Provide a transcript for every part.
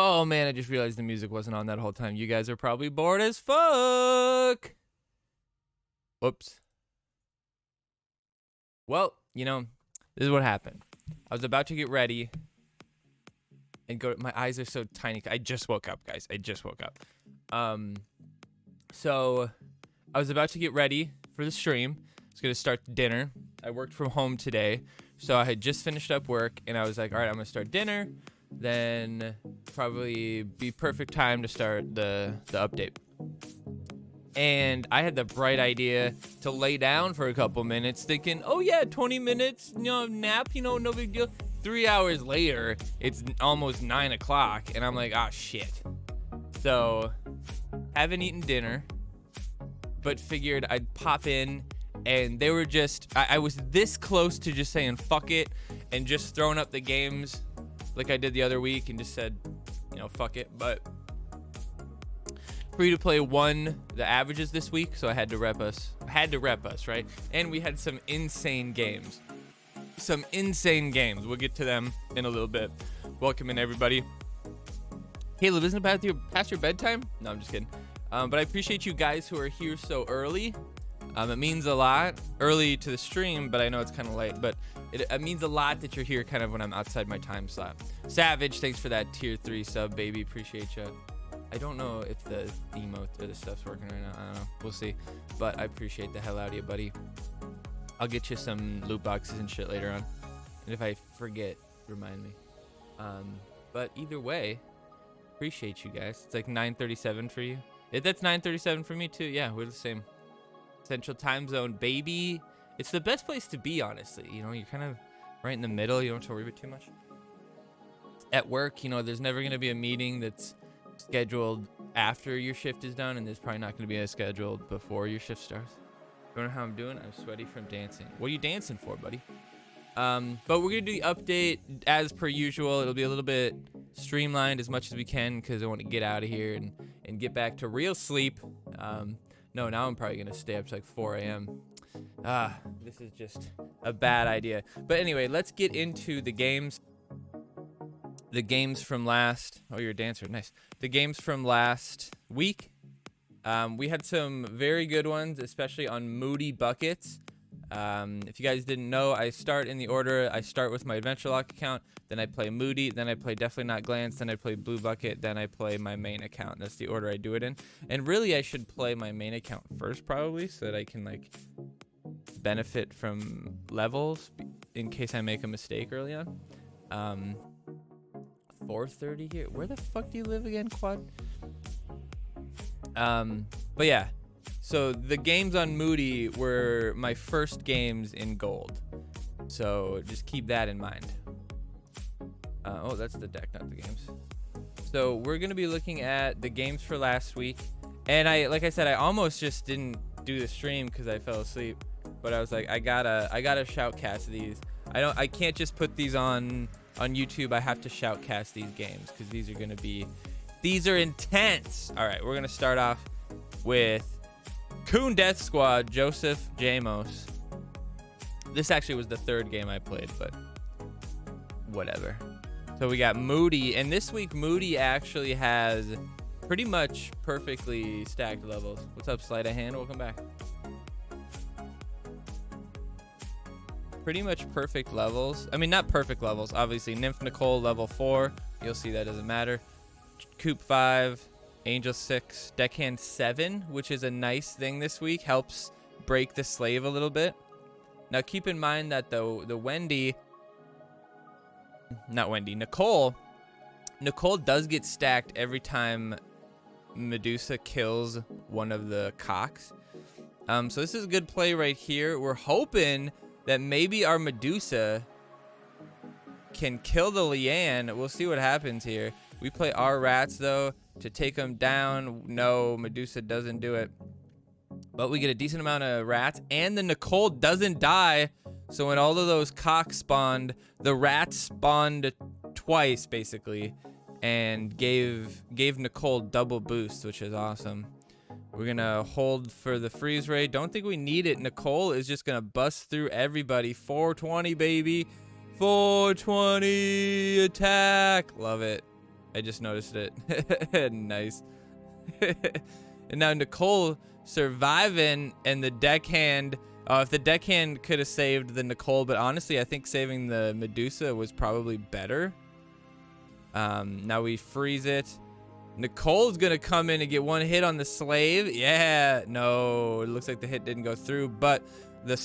Oh man, I just realized the music wasn't on that whole time. You guys are probably bored as fuck. Whoops. Well, this is what happened. I was about to get ready and go. My eyes are so tiny. I just woke up, guys. I just woke up. So I was about to get ready for the stream. I was gonna start dinner. I worked from home today, so I had just finished up work, and I was like, all right, I'm gonna start dinner. Then probably be perfect time to start the update. And I had the bright idea to lay down for a couple minutes thinking, oh yeah, 20 minutes, nap, no big deal. 3 hours later, it's almost 9 o'clock, and I'm like, ah, shit. So, haven't eaten dinner, but figured I'd pop in, and they were just, I was this close to just saying fuck it, and just throwing up the games like I did the other week, and just said, fuck it. But free to play won the averages this week, so I had to rep us, right? And we had some insane games. We'll get to them in a little bit. Welcome in, everybody. Caleb, isn't it past your bedtime? No, I'm just kidding. But I appreciate you guys who are here so early. It means a lot. Early to the stream, but I know it's kind of late. But it means a lot that you're here kind of when I'm outside my time slot. Savage, thanks for that tier 3 sub, baby. Appreciate you. I don't know if the emote or the stuff's working right now. I don't know. We'll see. But I appreciate the hell out of you, buddy. I'll get you some loot boxes and shit later on. And if I forget, remind me. But either way, appreciate you guys. It's like 9:37 for you. That's 9:37 for me too. Yeah, we're the same. Central time zone, baby. It's the best place to be, honestly. You're kind of right in the middle. You don't have to worry about too much. At work, there's never going to be a meeting that's scheduled after your shift is done, and there's probably not going to be a scheduled before your shift starts. Don't know how I'm doing. I'm sweaty from dancing. What are you dancing for, buddy? But we're going to do the update as per usual. It'll be a little bit streamlined as much as we can because I want to get out of here and get back to real sleep. No, now I'm probably going to stay up to like 4 a.m. This is just a bad idea. But anyway, let's get into the games. The games from last... Oh, you're a dancer. Nice. The games from last week. We had some very good ones, especially on Moody Buckets. If you guys didn't know, I start in the order. I start with my Adventure Lock account, then I play Moody, then I play Definitely Not Glance, then I play Blue Bucket, then I play my main account. That's the order I do it in. And really, I should play my main account first, probably, so that I can, benefit from levels in case I make a mistake early on. 4:30 here. Where the fuck do you live again, Quad? But yeah. So the games on Moody were my first games in gold. So just keep that in mind. Oh, that's the deck, not the games. So we're going to be looking at the games for last week. And like I said, I almost just didn't do the stream because I fell asleep. But I was like, I gotta shoutcast these. I can't just put these on YouTube. I have to shoutcast these games because these are intense. All right, we're going to start off with Coon Death Squad, Joseph Jamos. This actually was the third game I played, but whatever. So we got Moody, and this week Moody actually has pretty much perfectly stacked levels. What's up, Sleight of Hand? Welcome back. Pretty much perfect levels. I mean, not perfect levels, obviously. Nymph Nicole, level 4. You'll see that doesn't matter. Coop 5. Angel 6, Deckhand 7, which is a nice thing this week. Helps break the slave a little bit. Now keep in mind that the Nicole does get stacked every time Medusa kills one of the cocks. So this is a good play right here. We're hoping that maybe our Medusa can kill the Leanne. We'll see what happens here. We play our rats though to take them down. No, Medusa doesn't do it. But we get a decent amount of rats, and the Nicole doesn't die. So when all of those cocks spawned, the rats spawned twice basically, and gave Nicole double boost, which is awesome. We're gonna hold for the freeze ray. Don't think we need it. Nicole is just gonna bust through everybody. 420, baby. 420 attack. Love it. I just noticed it. Nice. And now Nicole surviving, and the deckhand. If the deckhand could have saved the Nicole, but honestly, I think saving the Medusa was probably better. Now we freeze it. Nicole's gonna come in and get one hit on the slave. Yeah, no, it looks like the hit didn't go through, but the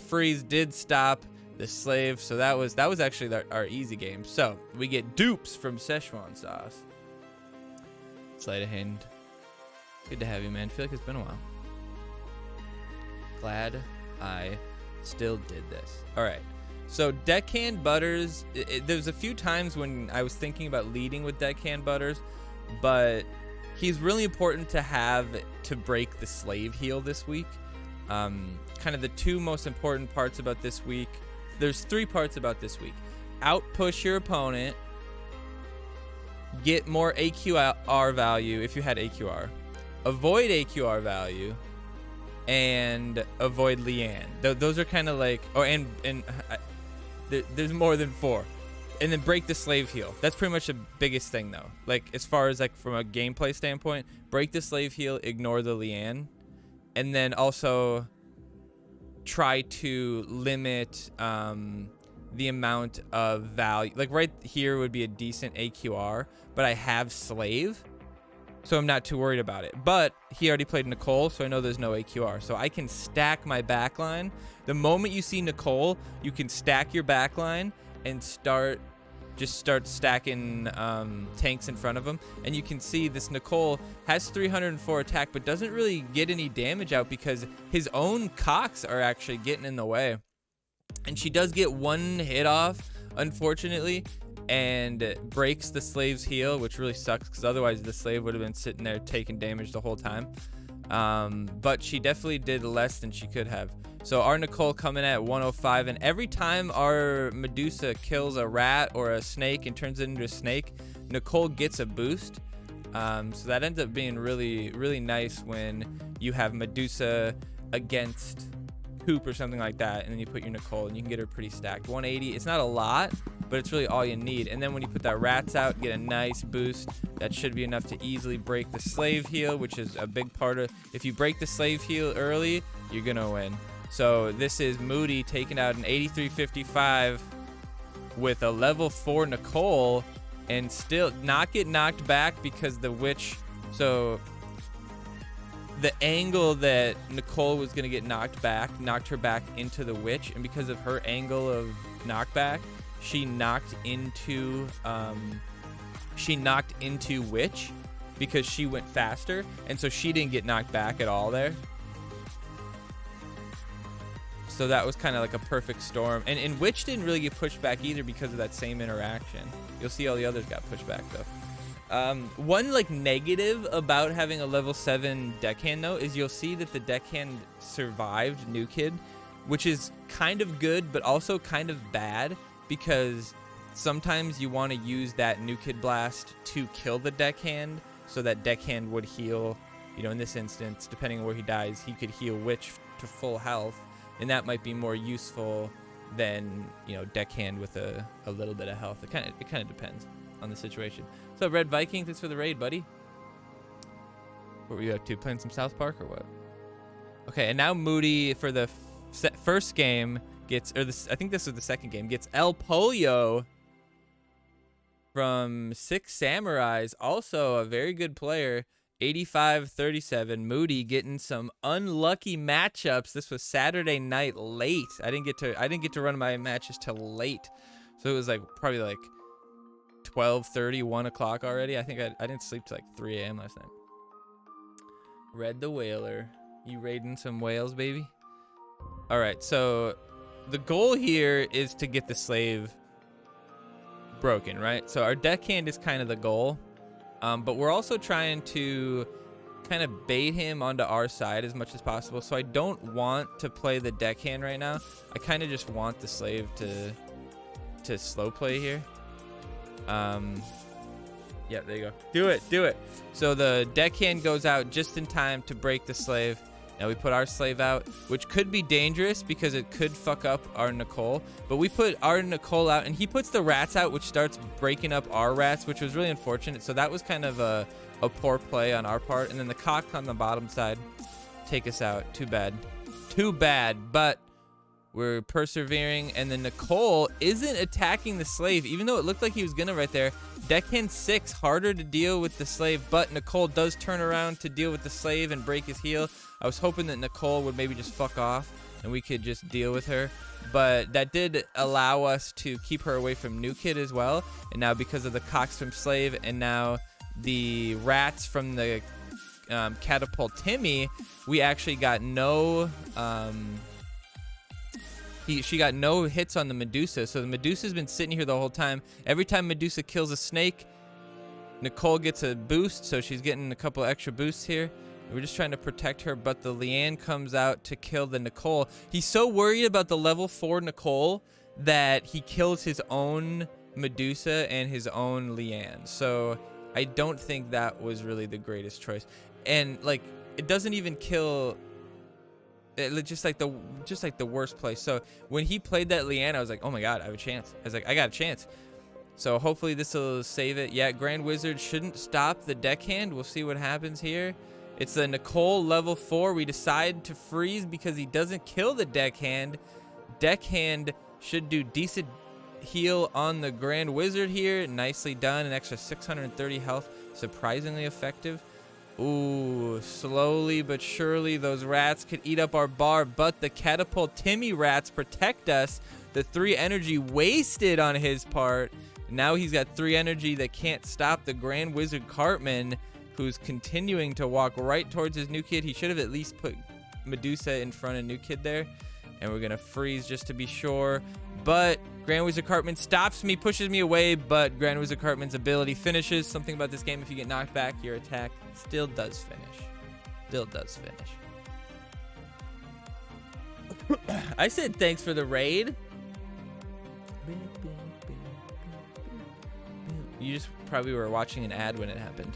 freeze did stop the slave. So that was actually our easy game. So we get dupes from Szechuan sauce. Sleight of hand. Good to have you, man. I feel like it's been a while. Glad I still did this. All right. So deckhand Butters, there's a few times when I was thinking about leading with deckhand Butters, but he's really important to have to break the slave heal this week. Kind of the two most important parts about this week. There's 3 parts about this week. Outpush your opponent, get more AQR value if you had AQR, avoid AQR value, and avoid Leanne. Those are kind of like, there's more than 4. And then break the slave heal. That's pretty much the biggest thing though. Like as far as like from a gameplay standpoint, break the slave heal, ignore the Leanne, and then also try to limit the amount of value. Like right here would be a decent AQR, but I have slave, so I'm not too worried about it. But he already played Nicole, so I know there's no AQR. So I can stack my backline. The moment you see Nicole, you can stack your backline and start stacking tanks in front of him. And you can see this Nicole has 304 attack, but doesn't really get any damage out because his own cocks are actually getting in the way. And she does get 1 hit off, unfortunately, and breaks the slave's heal, which really sucks because otherwise the slave would have been sitting there taking damage the whole time. But she definitely did less than she could have. So our Nicole coming at 105, and every time our Medusa kills a rat or a snake and turns it into a snake, Nicole gets a boost. So that ends up being really, really nice when you have Medusa against Coop or something like that, and then you put your Nicole and you can get her pretty stacked. 180, it's not a lot, but it's really all you need. And then when you put that rats out, get a nice boost. That should be enough to easily break the slave heal, which is a big part of, if you break the slave heal early, you're gonna win. So this is Moody taking out an 8355 with a level 4 Nicole and still not get knocked back because the witch. So the angle that Nicole was going to get knocked back knocked her back into the witch, and because of her angle of knockback, she knocked into witch because she went faster, and so she didn't get knocked back at all there. So that was kind of like a perfect storm. And Witch didn't really get pushed back either because of that same interaction. You'll see all the others got pushed back though. One like negative about having a level 7 deckhand though is you'll see that the deckhand survived New Kid, which is kind of good but also kind of bad because sometimes you want to use that New Kid blast to kill the deckhand so that deckhand would heal. You know, in this instance, depending on where he dies, he could heal Witch to full health. And that might be more useful than, you know, deckhand with a little bit of health. It kind of depends on the situation. So Red Viking, thanks for the raid, buddy. What were you up to? Playing some South Park or what? Okay, and now Moody for the first game gets, I think this was the second game, gets El Pollo from 6 Samurais. Also a very good player. 85-37. Moody getting some unlucky matchups. This was Saturday night late. I didn't get to run my matches till late, so it was like probably like 12:30, 1 o'clock already. I think I didn't sleep till like 3 a.m. last night. Red the Whaler, you raiding some whales, baby? All right, so the goal here is to get the slave broken, right? So our deckhand is kind of the goal. But we're also trying to kind of bait him onto our side as much as possible. So I don't want to play the deckhand right now. I kind of just want the slave to slow play here. Yeah, there you go. Do it. So the deckhand goes out just in time to break the slave. Now we put our slave out, which could be dangerous because it could fuck up our Nicole. But we put our Nicole out, and he puts the rats out, which starts breaking up our rats, which was really unfortunate. So that was kind of a poor play on our part. And then the cock on the bottom side take us out. Too bad. Too bad. But we're persevering, and then Nicole isn't attacking the slave, even though it looked like he was gonna right there. Deckhand 6, harder to deal with the slave, but Nicole does turn around to deal with the slave and break his heel. I was hoping that Nicole would maybe just fuck off and we could just deal with her, but that did allow us to keep her away from New Kid as well. And now because of the cocks from slave and now the rats from the catapult Timmy, we actually got no she got no hits on the Medusa. So the Medusa's been sitting here the whole time. Every time Medusa kills a snake, Nicole gets a boost, so she's getting a couple extra boosts here. We're just trying to protect her, but the Leanne comes out to kill the Nicole. He's so worried about the level 4 Nicole that he kills his own Medusa and his own Leanne. So I don't think that was really the greatest choice. And like, it doesn't even kill... just like the worst place. So when he played that Leanne, I was like, oh my god, I have a chance. I was like, I got a chance. So hopefully this will save it. Yeah, Grand Wizard shouldn't stop the deckhand. We'll see what happens here. It's the Nicole level 4. We decide to freeze because he doesn't kill the deckhand. Deckhand should do decent heal on the Grand Wizard here. Nicely done. An extra 630 health. Surprisingly effective. Ooh, slowly but surely those rats could eat up our bar, but the catapult Timmy rats protect us. The 3 energy wasted on his part. Now he's got 3 energy that can't stop the Grand Wizard Cartman, who's continuing to walk right towards his New Kid. He should have at least put Medusa in front of New Kid there. And we're gonna freeze just to be sure. But Grand Wizard Cartman stops me, pushes me away, but Grand Wizard Cartman's ability finishes. Something about this game, if you get knocked back, your attack still does finish. Still does finish. I said thanks for the raid. You just probably were watching an ad when it happened.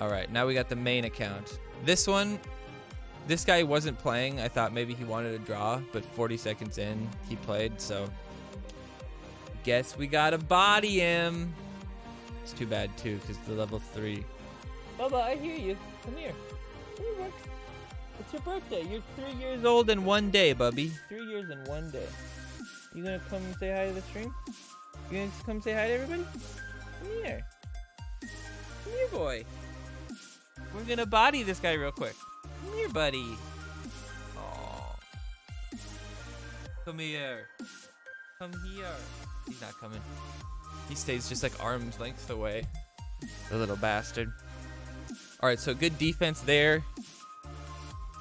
All right, now we got the main account. This one, this guy wasn't playing. I thought maybe he wanted to draw, but 40 seconds in, he played, so guess we gotta body him. It's too bad, too, because the level 3. Bubba, I hear you. Come here. Come here, bud. It's your birthday. You're 3 years old in 1 day, Bubby. 3 years in 1 day. You gonna come and say hi to the stream? You gonna come say hi to everybody? Come here. Come here, boy. We're gonna body this guy real quick. Come here, buddy. Aww. Come here. Come here. He's not coming. He stays just like arm's length away. The little bastard. Alright, so good defense there.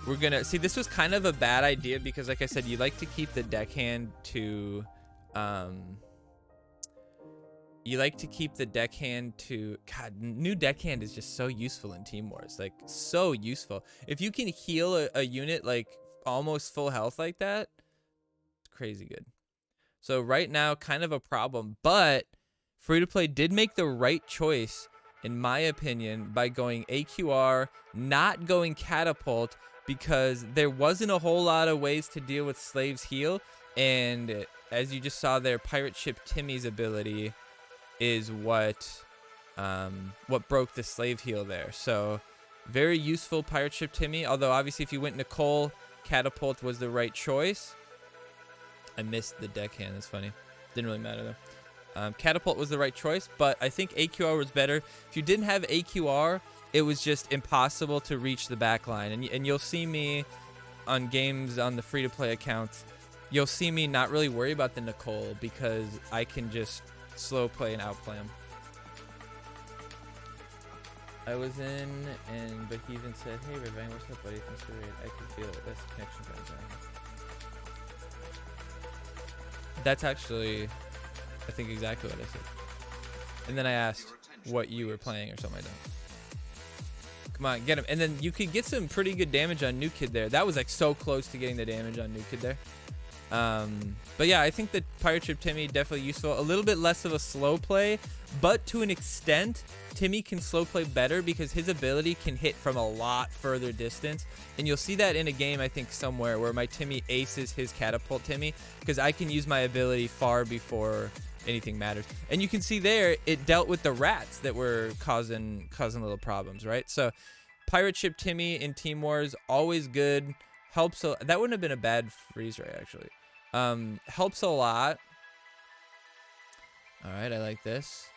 We're gonna... See, this was kind of a bad idea because, like I said, you like to keep the deckhand to... You like to keep the deckhand to... God, new deckhand is just so useful in Team Wars. Like, so useful. If you can heal a unit, like, almost full health like that, it's crazy good. So right now, kind of a problem. But Free-to-Play did make the right choice, in my opinion, by going AQR, not going Catapult, because there wasn't a whole lot of ways to deal with Slave's heal. And as you just saw there, Pirate Ship Timmy's ability is what broke the Slave heal there. So very useful Pirate Ship Timmy, although obviously if you went Nicole, Catapult was the right choice. I missed the deckhand, that's funny. Didn't really matter though. Catapult was the right choice, but I think AQR was better. If you didn't have AQR, it was just impossible to reach the back line. And you'll see me on games on the free-to-play accounts, you'll see me not really worry about the Nicole because I can just slow play and outplay him. I was in, but he even said, "Hey, Ravine, what's up, buddy? Thanks for the raid. I can feel it. That's the connection time." That's actually, I think, exactly what I said. And then I asked what you were playing or something like that. Come on, get him. And then you could get some pretty good damage on New Kid there. That was like so close to getting the damage on New Kid there. But yeah, I think that Pirate Ship Timmy definitely useful. A little bit less of a slow play, but to an extent, Timmy can slow play better because his ability can hit from a lot further distance. And you'll see that in a game, I think, somewhere where my Timmy aces his catapult Timmy because I can use my ability far before anything matters. And you can see there, it dealt with the rats that were causing little problems, right? So Pirate Ship Timmy in Team Wars, always good. Helps a, that wouldn't have been a bad freeze ray, actually. Helps a lot. All right, I like this.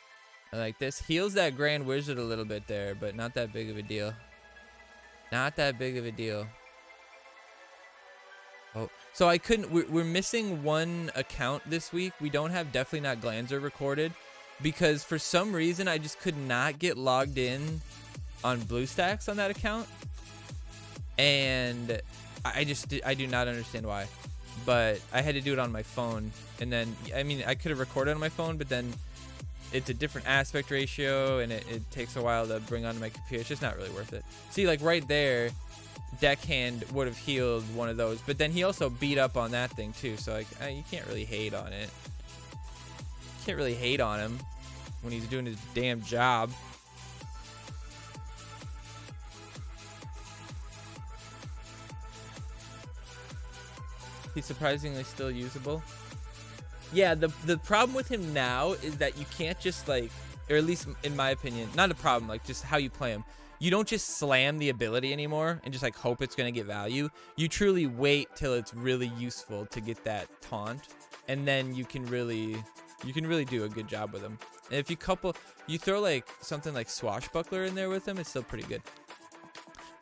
I like this. Heals that Grand Wizard a little bit there, but not that big of a deal. Not that big of a deal. Oh, so I couldn't. We're missing one account this week. We don't have Definitely Not Glanzer recorded because for some reason I just could not get logged in on BlueStacks on that account, and I do not understand why. But I had to do it on my phone, and then I mean I could have recorded on my phone, but then it's a different aspect ratio, and it takes a while to bring onto my computer. It's just not really worth it. See, like right there, Deckhand would have healed one of those, but then he also beat up on that thing too. So like you can't really hate on it. You can't really hate on him when he's doing his damn job. He's surprisingly still usable. Yeah, the problem with him now is that you can't just like, or at least in my opinion, not a problem, like just how you play him. You don't just slam the ability anymore and just like hope it's gonna get value. You truly wait till it's really useful to get that taunt, and then you can really do a good job with him. And if you throw like something like Swashbuckler in there with him, it's still pretty good.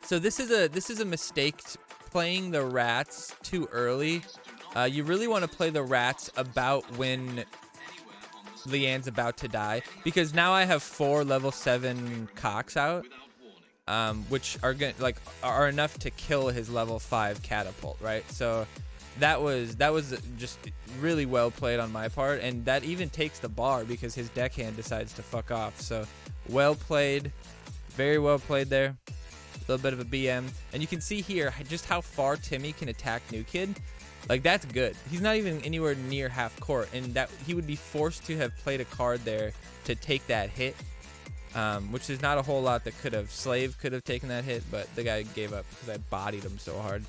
So this is a mistake. Playing the rats too early. You really want to play the rats about when Leanne's about to die, because now I have 4 level 7 cocks out, which are enough to kill his level 5 catapult, right? So that was just really well played on my part, and that even takes the bar because his deckhand decides to fuck off. So well played, very well played there. A little bit of a BM, and you can see here just how far Timmy can attack New Kid. Like that's good. He's not even anywhere near half court, and that he would be forced to have played a card there to take that hit, which is not a whole lot that could have. Slave could have taken that hit, but the guy gave up because I bodied him so hard.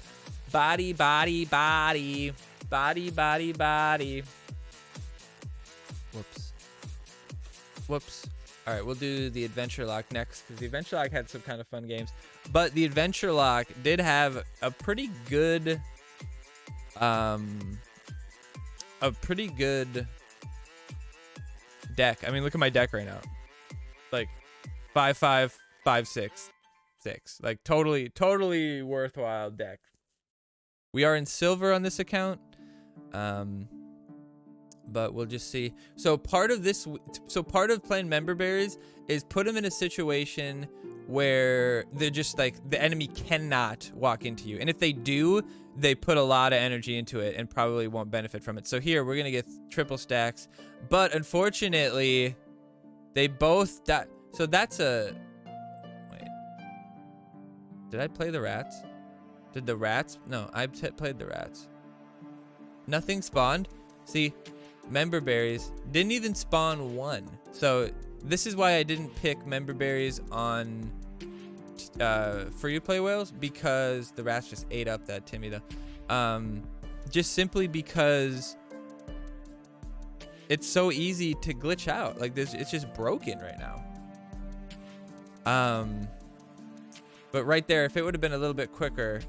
Body, body, body, body, body, body. Whoops. Whoops. All right, we'll do the Adventure Lock next because the Adventure Lock had some kind of fun games. But the Adventure Lock did have a pretty good, deck. I mean, look at my deck right now. Like 5-5, 5-6, 6. Like totally worthwhile deck. We are in silver on this account. But we'll just see. So part of playing member berries is put them in a situation where they're just like the enemy cannot walk into you, and if they do, they put a lot of energy into it and probably won't benefit from it. So here we're gonna get triple stacks, but unfortunately they both die. So that's a wait, did I play the rats? Did the rats? No, I played the rats. Nothing spawned. See, member berries didn't even spawn one. So this is why I didn't pick member berries on free to play whales, because the rats just ate up that Timmy though. Just simply because it's so easy to glitch out. Like this, it's just broken right now. But right there, if it would have been a little bit quicker,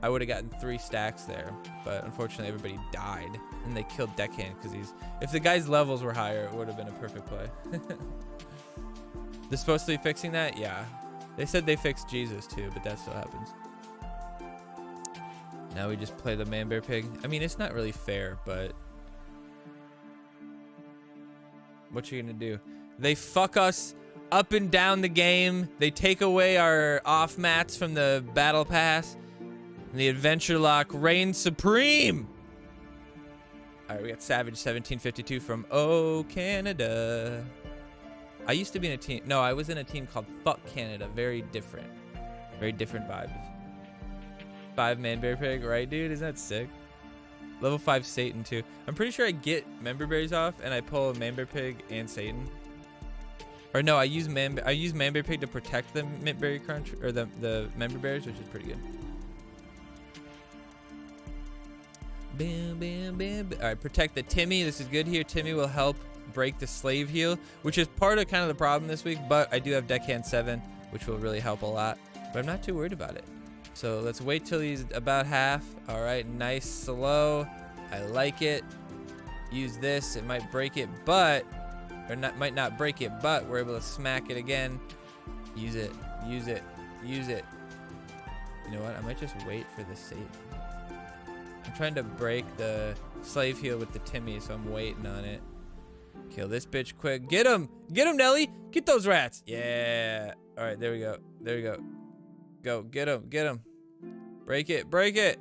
I would have gotten 3 stacks there. But unfortunately, everybody died, and they killed Deckhand because if the guy's levels were higher, it would have been a perfect play. They're supposed to be fixing that? Yeah. They said they fixed Jesus too, but that still happens. Now we just play the man bear pig. I mean, it's not really fair, but what you gonna do? They fuck us up and down the game. They take away our off mats from the battle pass. And the Adventure Lock reigns supreme. All right, we got Savage 1752 from Canada. I used to be in a team. No, I was in a team called Fuck Canada. Very different vibes. 5-man bear pig, right, dude? Isn't that sick? Level 5 Satan too. I'm pretty sure I get member berries off and I pull Manberry Pig and Satan. Or no, I use Manberry Pig to protect the Mint Berry Crunch, or the member berries, which is pretty good. Bam, bam, bam. All right, protect the Timmy. This is good here. Timmy will help break the slave heal, which is part of kind of the problem this week, but I do have Deckhand 7, which will really help a lot, but I'm not too worried about it. So let's wait till he's about half. All right, nice slow. I like it. Use this. It might break it, but... or not, might not break it, but we're able to smack it again. Use it, use it, use it. You know what? I might just wait for the Satan. I'm trying to break the slave heal with the Timmy, so I'm waiting on it. Kill this bitch quick. Get him! Get him, Nelly! Get those rats! Yeah! All right, there we go. There we go. Go, get him, get him. Break it, break it!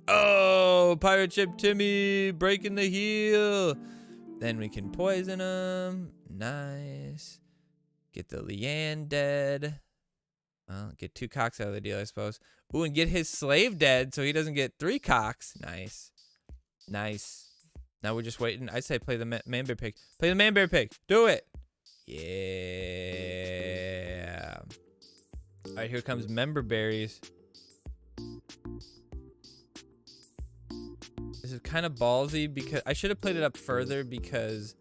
Oh, pirate ship Timmy breaking the heal. Then we can poison him. Nice. Get the Leanne dead. Well, get 2 cocks out of the deal, I suppose. Ooh, and get his slave dead so he doesn't get 3 cocks. Nice. Nice. Now we're just waiting. I say play the Manberry Pig. Play the Manberry Pig. Do it. Yeah. All right, here comes member berries. This is kind of ballsy because I should have played it up further because,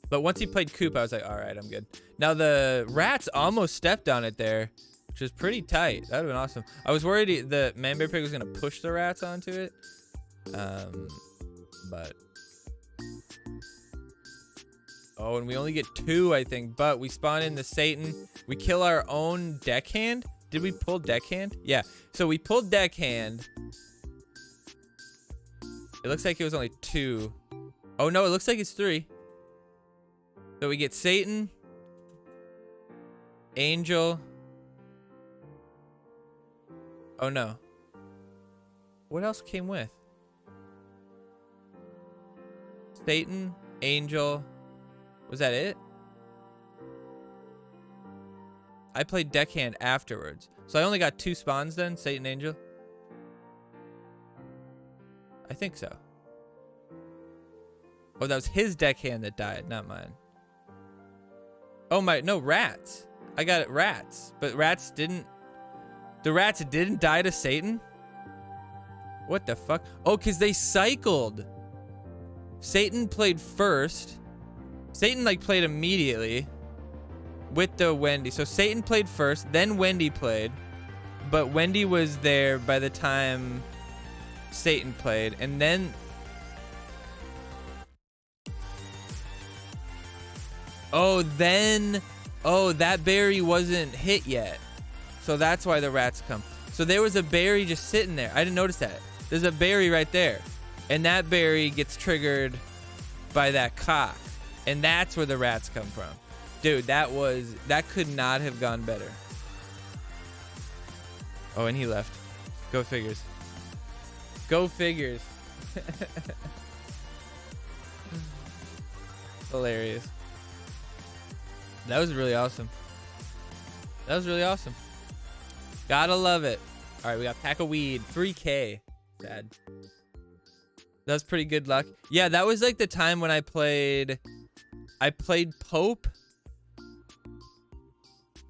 but once he played Coop, I was like, all right, I'm good. Now the rats almost stepped on it there, which is pretty tight. That would have been awesome. I was worried the Manberry Pig was going to push the rats onto it. But, oh, and we only get 2, I think, but we spawn in the Satan. We kill our own Deckhand. Did we pull Deckhand? Yeah. So we pulled Deckhand. It looks like it was only 2. Oh no, it looks like it's 3. So we get Satan, Angel. Oh no. What else came with? Satan, Angel. Was that it? I played Deckhand afterwards. So I only got 2 spawns then, Satan, Angel. I think so. Oh, that was his Deckhand that died, not mine. Oh my, no, rats. I got it, rats. But rats didn't, the rats didn't die to Satan? What the fuck? Oh, because they cycled. Satan played first. Satan like played immediately with the Wendy. So Satan played first, then Wendy played. But Wendy was there by the time Satan played, and then that berry wasn't hit yet, so that's why the rats come. So there was a berry just sitting there. I didn't notice that. There's a berry right there, and that berry gets triggered by that cock, and that's where the rats come from. Dude, that could not have gone better. Oh, and he left. Go figures. Go figures. Hilarious. That was really awesome. That was really awesome. Gotta love it. All right, we got pack of weed. 3K. Sad. That was pretty good luck. Yeah, that was like the time when I played Pope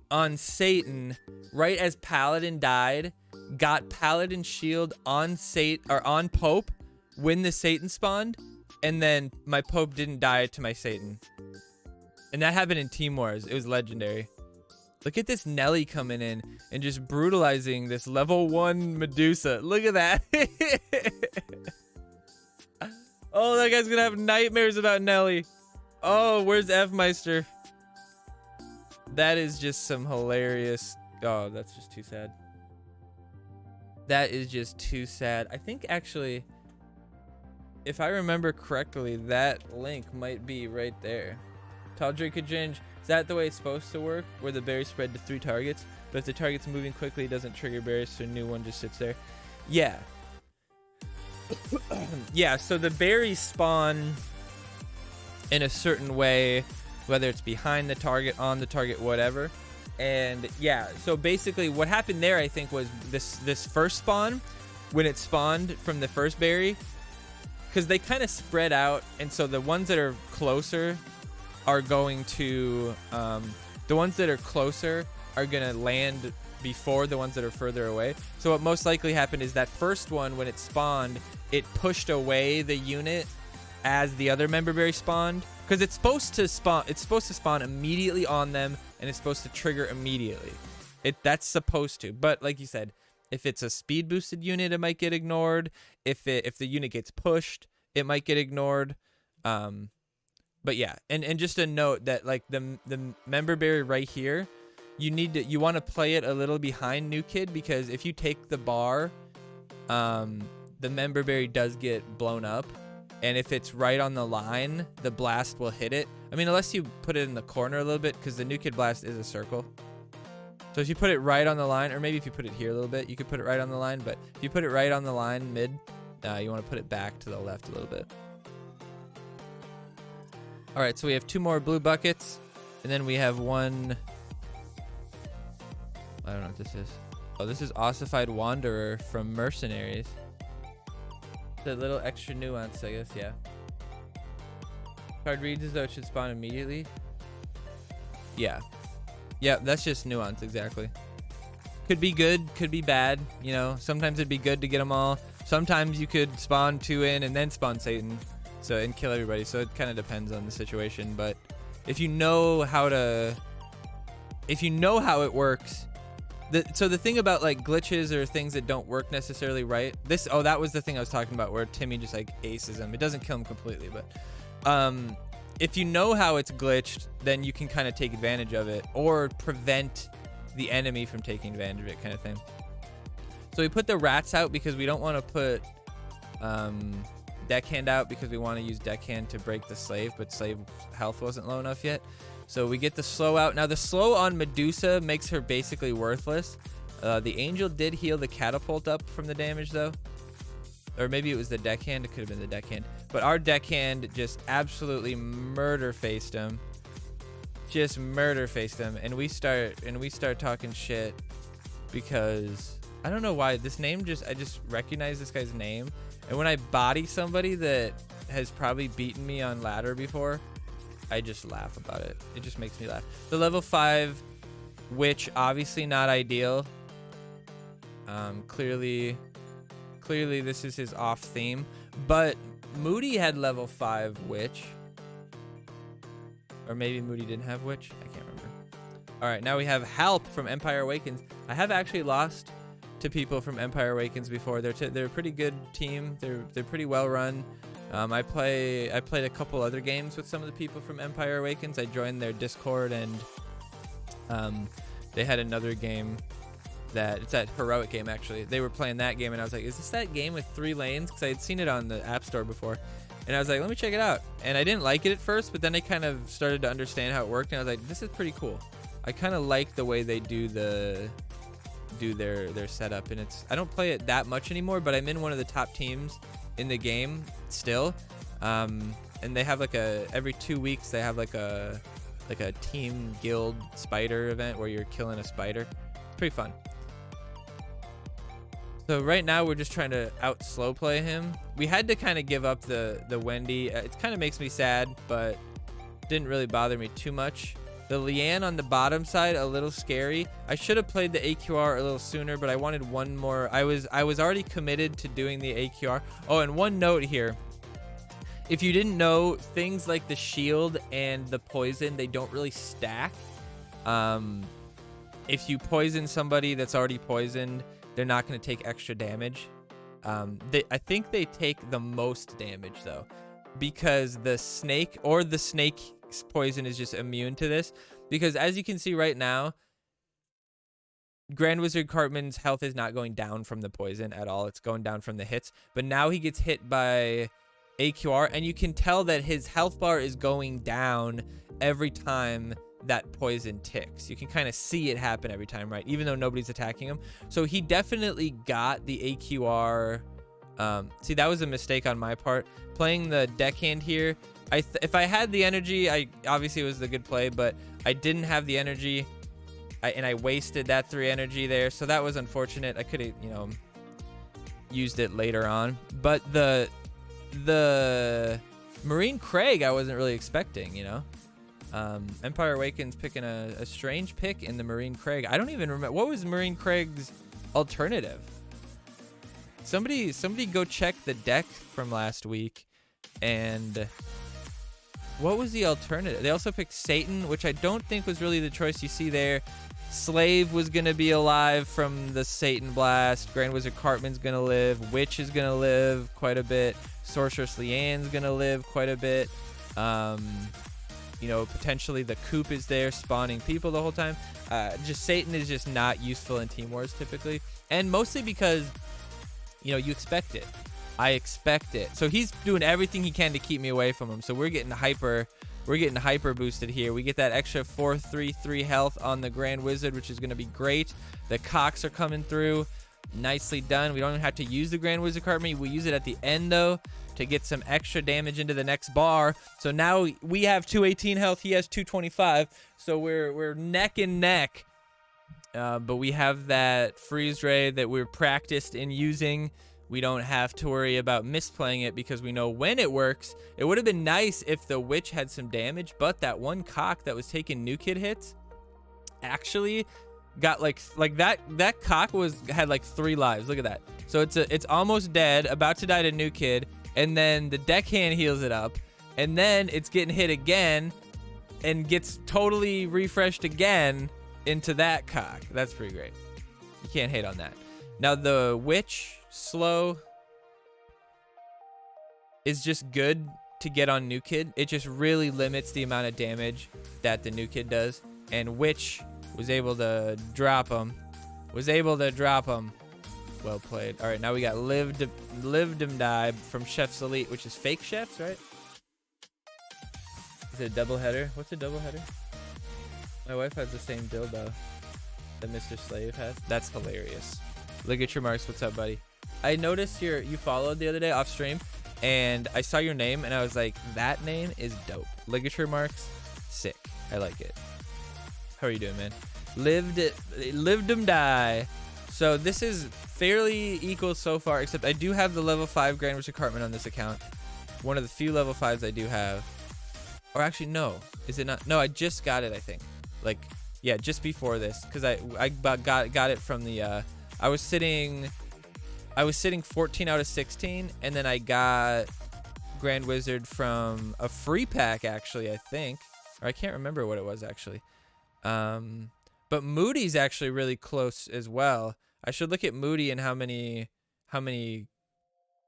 on Satan right as Paladin died. Got Paladin shield on on Pope when the Satan spawned, and then my Pope didn't die to my Satan. And that happened in Team Wars. It was legendary. Look at this Nelly coming in and just brutalizing this level 1 Medusa. Look at that. Oh, that guy's gonna have nightmares about Nelly. Oh, where's F-Meister? That is just some hilarious. Oh, that's just too sad. That is just too sad. I think actually, if I remember correctly, that link might be right there. Tall Drinker Ginge, is that the way it's supposed to work? Where the berries spread to 3 targets, but if the target's moving quickly, it doesn't trigger berries, so a new one just sits there. Yeah. Yeah, so the berries spawn in a certain way, whether it's behind the target, on the target, whatever. And yeah, so basically what happened there, I think, was this first spawn, when it spawned from the first berry, because they kind of spread out, and so the ones that are closer are going to land before the ones that are further away. So what most likely happened is that first one, when it spawned, it pushed away the unit as the other member berry spawned, because it's supposed to spawn immediately on them, and it's supposed to trigger immediately. That's supposed to, but like you said, if it's a speed boosted unit, it might get ignored. If the unit gets pushed, it might get ignored. But yeah, and just a note that like the member berry right here, you want to play it a little behind New Kid, because if you take the bar, the member berry does get blown up, and if it's right on the line, the blast will hit it. I mean, unless you put it in the corner a little bit, because the New Kid blast is a circle. So if you put it right on the line, or maybe if you put it here a little bit, you could put it right on the line, but if you put it right on the line mid, you want to put it back to the left a little bit. All right, so we have 2 more blue buckets, and then we have one. I don't know what this is. Oh, this is Ossified Wanderer from Mercenaries. The little extra nuance, I guess, yeah. Card reads as though it should spawn immediately. Yeah. Yeah, that's just nuance, exactly. Could be good, could be bad, you know. Sometimes it'd be good to get them all. Sometimes you could spawn 2 in and then spawn Satan, and kill everybody. So it kind of depends on the situation. But if you know how it works. So the thing about like glitches or things that don't work necessarily right. That was the thing I was talking about, where Timmy just like aces him. It doesn't kill him completely, but if you know how it's glitched, then you can kind of take advantage of it, or prevent the enemy from taking advantage of it, kind of thing. So we put the rats out because we don't want to put deckhand out, because we want to use deckhand to break the slave, but slave health wasn't low enough yet. So we get the slow out. Now the slow on Medusa makes her basically worthless. The angel did heal the catapult up from the damage though. Or maybe it was the deckhand. It could have been the deckhand. But our deckhand just absolutely murder-faced him. Just murder-faced him. And we start talking shit because I don't know why this name I just recognize this guy's name. And when I body somebody that has probably beaten me on ladder before, I just laugh about it. It just makes me laugh. The level 5 witch, obviously not ideal. Clearly this is his off theme. But Moody had level 5 witch. Or maybe Moody didn't have witch. I can't remember. All right, now we have Halp from Empire Awakens. I have actually lost to people from Empire Awakens before. They're a pretty good team. They're pretty well run. I played a couple other games with some of the people from Empire Awakens. I joined their Discord, and they had another game it's that heroic game actually. They were playing that game, and I was like, is this that game with 3 lanes? Because I had seen it on the App Store before, and I was like, let me check it out. And I didn't like it at first, but then I kind of started to understand how it worked, and I was like, this is pretty cool. I kind of like the way they do their setup, and I don't play it that much anymore, but I'm in one of the top teams in the game still, and they have like every 2 weeks they have like a team guild spider event where you're killing a spider. It's pretty fun. So right now we're just trying to out slow play him. We had to kind of give up the Wendy. It kind of makes me sad, but didn't really bother me too much. The Leanne on the bottom side, a little scary. I should have played the AQR a little sooner, but I wanted one more. I was already committed to doing the AQR. Oh, and one note here. If you didn't know, things like the shield and the poison, they don't really stack. If you poison somebody that's already poisoned, they're not going to take extra damage. I think they take the most damage though, because the snake poison is just immune to this. Because as you can see right now, Grand Wizard Cartman's health is not going down from the poison at all. It's going down from the hits. But now he gets hit by AQR, and you can tell that his health bar is going down every time that poison ticks. You can kind of see it happen every time, right? Even though nobody's attacking him. So he definitely got the AQR. See, that was a mistake on my part. Playing the deckhand here, if I had the energy, obviously it was the good play, but I didn't have the energy, and I wasted that 3 energy there, so that was unfortunate. I could have, used it later on. But the Marine Craig I wasn't really expecting, you know. Empire Awakens picking a strange pick in the Marine Craig. I don't even remember. What was Marine Craig's alternative? Somebody go check the deck from last week. And what was the alternative? They also picked Satan, which I don't think was really the choice you see there. Slave was going to be alive from the Satan Blast. Grand Wizard Cartman's going to live. Witch is going to live quite a bit. Sorceress Leanne's going to live quite a bit. You know, potentially the Coop is there spawning people the whole time. Just Satan is just not useful in Team Wars typically. And mostly because, you know, you expect it. I expect it. So he's doing everything he can to keep me away from him. So we're getting hyper boosted here. We get that extra 433 health on the Grand Wizard, which is going to be great. The Cocks are coming through. Nicely done. We don't even have to use the Grand Wizard card. We use it at the end though to get some extra damage into the next bar. So now we have 218 health. He has 225. So we're neck and neck. But we have that freeze ray that we're practiced in using. We don't have to worry about misplaying it because we know when it works. It would have been nice if the Witch had some damage, but that one Cock that was taking new kid hits actually got like that Cock had like 3 lives. Look at that. So it's almost dead, about to die to new kid, and then the deckhand heals it up, and then it's getting hit again and gets totally refreshed again into that Cock. That's pretty great. You can't hate on that. Now the Witch slow is just good to get on new kid. It just really limits the amount of damage that the new kid does, and Witch was able to drop him. Well played. All right, now we got lived him die from Chef's Elite, which is fake chefs, right? Is it a double header? What's a double header? My wife has the same dildo that Mr. Slave has. That's hilarious. Ligature Marks, what's up, buddy? I noticed you followed the other day off stream, and I saw your name, and I was like, that name is dope. Ligature Marks, sick. I like it. How are you doing, man? Lived him die. So this is fairly equal so far, except I do have the level 5 Grand Wizard Cartman on this account. One of the few level 5s I do have. Or actually, no. Is it not? No, I just got it, I think. Like, yeah, just before this, because I got it from the I was sitting 14 out of 16, and then I got Grand Wizard from a free pack, actually, I think. Or I can't remember what it was, actually. But Moody's actually really close as well. I should look at Moody and how many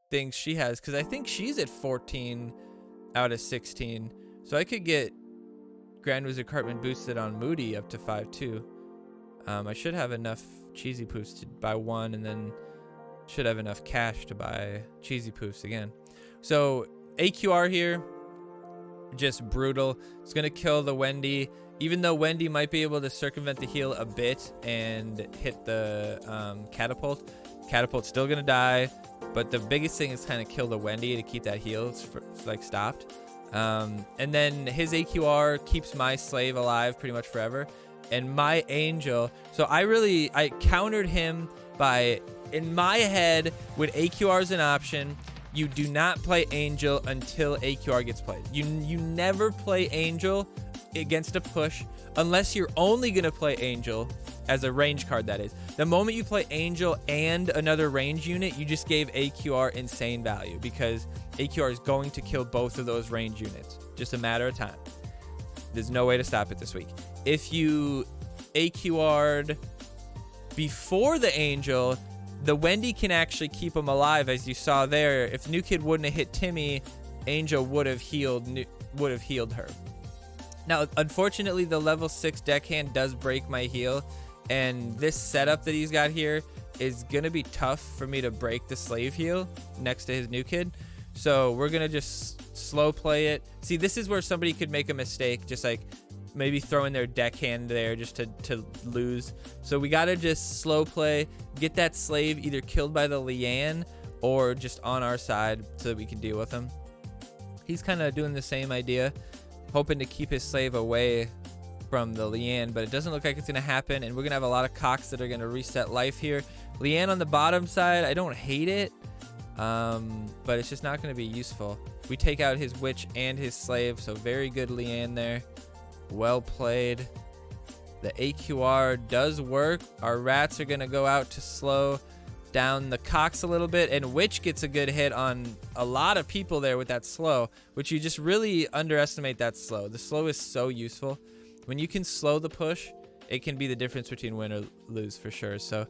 things she has, because I think she's at 14 out of 16. So I could get Grand Wizard Cartman boosted on Moody up to 5 too. I should have enough cheesy poofs to buy one, and then should have enough cash to buy cheesy poofs again. So AQR here, just brutal. It's gonna kill the Wendy, even though Wendy might be able to circumvent the heal a bit and hit the catapult. Catapult's still gonna die, but the biggest thing is kind of kill the Wendy to keep that heal like stopped. And then his AQR keeps my slave alive pretty much forever. And my angel, so I countered him by, in my head, with AQR as an option, you do not play angel until AQR gets played. You never play angel against a push unless you're only going to play angel as a range card, that is. The moment you play angel and another range unit, you just gave AQR insane value, because AQR is going to kill both of those range units. Just a matter of time. There's no way to stop it this week. If you AQR'd before the angel, the Wendy can actually keep him alive, as you saw there. If New Kid wouldn't have hit Timmy, Angel would have healed her. Now, unfortunately, the level 6 deckhand does break my heal, and this setup that he's got here is gonna be tough for me to break the slave heal next to his New Kid. So we're gonna just slow play it. See, this is where somebody could make a mistake, just like maybe throwing their deckhand there just to lose. So we gotta just slow play, get that slave either killed by the Leanne or just on our side so that we can deal with him. He's kind of doing the same idea, hoping to keep his slave away from the Leanne, but it doesn't look like it's gonna happen, and we're gonna have a lot of Cocks that are gonna reset life here. Leanne on the bottom side, I don't hate it. but it's just not going to be useful. We take out his witch and his slave, so very good Leanne there. Well played. The AQR does work. Our rats are going to go out to slow down the Cox a little bit, and Witch gets a good hit on a lot of people there with that slow, which you just really underestimate that slow. The slow is so useful. When you can slow the push, it can be the difference between win or lose for sure. So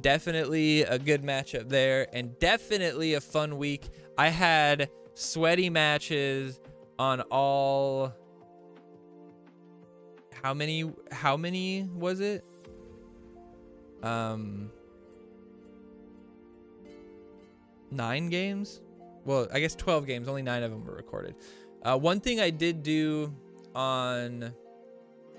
definitely a good matchup there, and definitely a fun week. I had sweaty matches on all... How many was it? 9 games? Well, I guess 12 games. Only 9 of them were recorded. One thing I did do on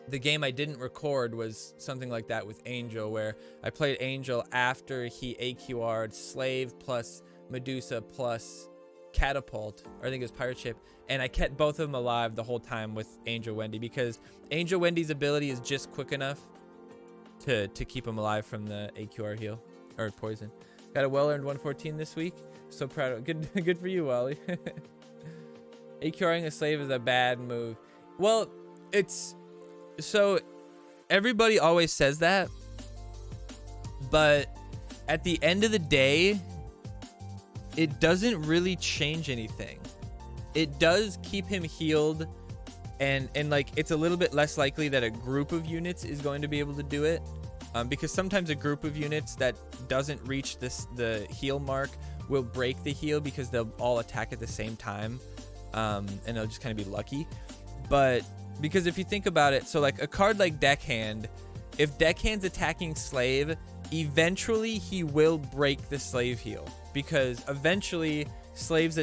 the game I didn't record was something like that with Angel, where I played Angel after he AQR'd Slave plus Medusa plus Catapult, or I think it was Pirate Ship, and I kept both of them alive the whole time with Angel Wendy, because Angel Wendy's ability is just quick enough to keep him alive from the AQR heal or poison. Got a well-earned 114 this week. So proud of it. Good for you, Wally. AQRing a slave is a bad move. Well, it's so everybody always says that, but at the end of the day, it doesn't really change anything. It does keep him healed, and like it's a little bit less likely that a group of units is going to be able to do it, because sometimes a group of units that doesn't reach the heal mark will break the heal because they'll all attack at the same time, and they'll just kind of be lucky. But because if you think about it, so like a card like Deckhand, if Deckhand's attacking Slave, eventually he will break the Slave heal, because eventually Slave's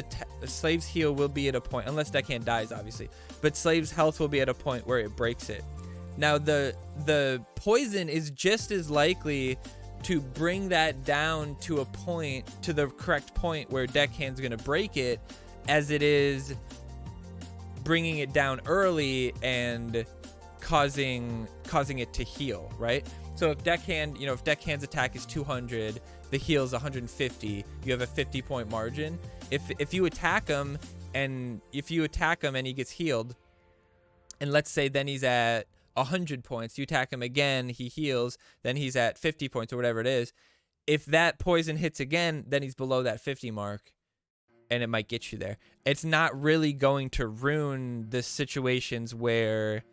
heal will be at a point, unless Deckhand dies obviously, but Slave's health will be at a point where it breaks it. Now the poison is just as likely to bring that down to a point, to the correct point where Deckhand's gonna break it, as it is bringing it down early and causing it to heal, right? So if Deckhand, if Deckhand's attack is 200, the heal is 150, you have a 50-point margin. If you attack him and he gets healed, and let's say then he's at 100 points, you attack him again, he heals, then he's at 50 points or whatever it is. If that poison hits again, then he's below that 50 mark, and it might get you there. It's not really going to ruin the situations where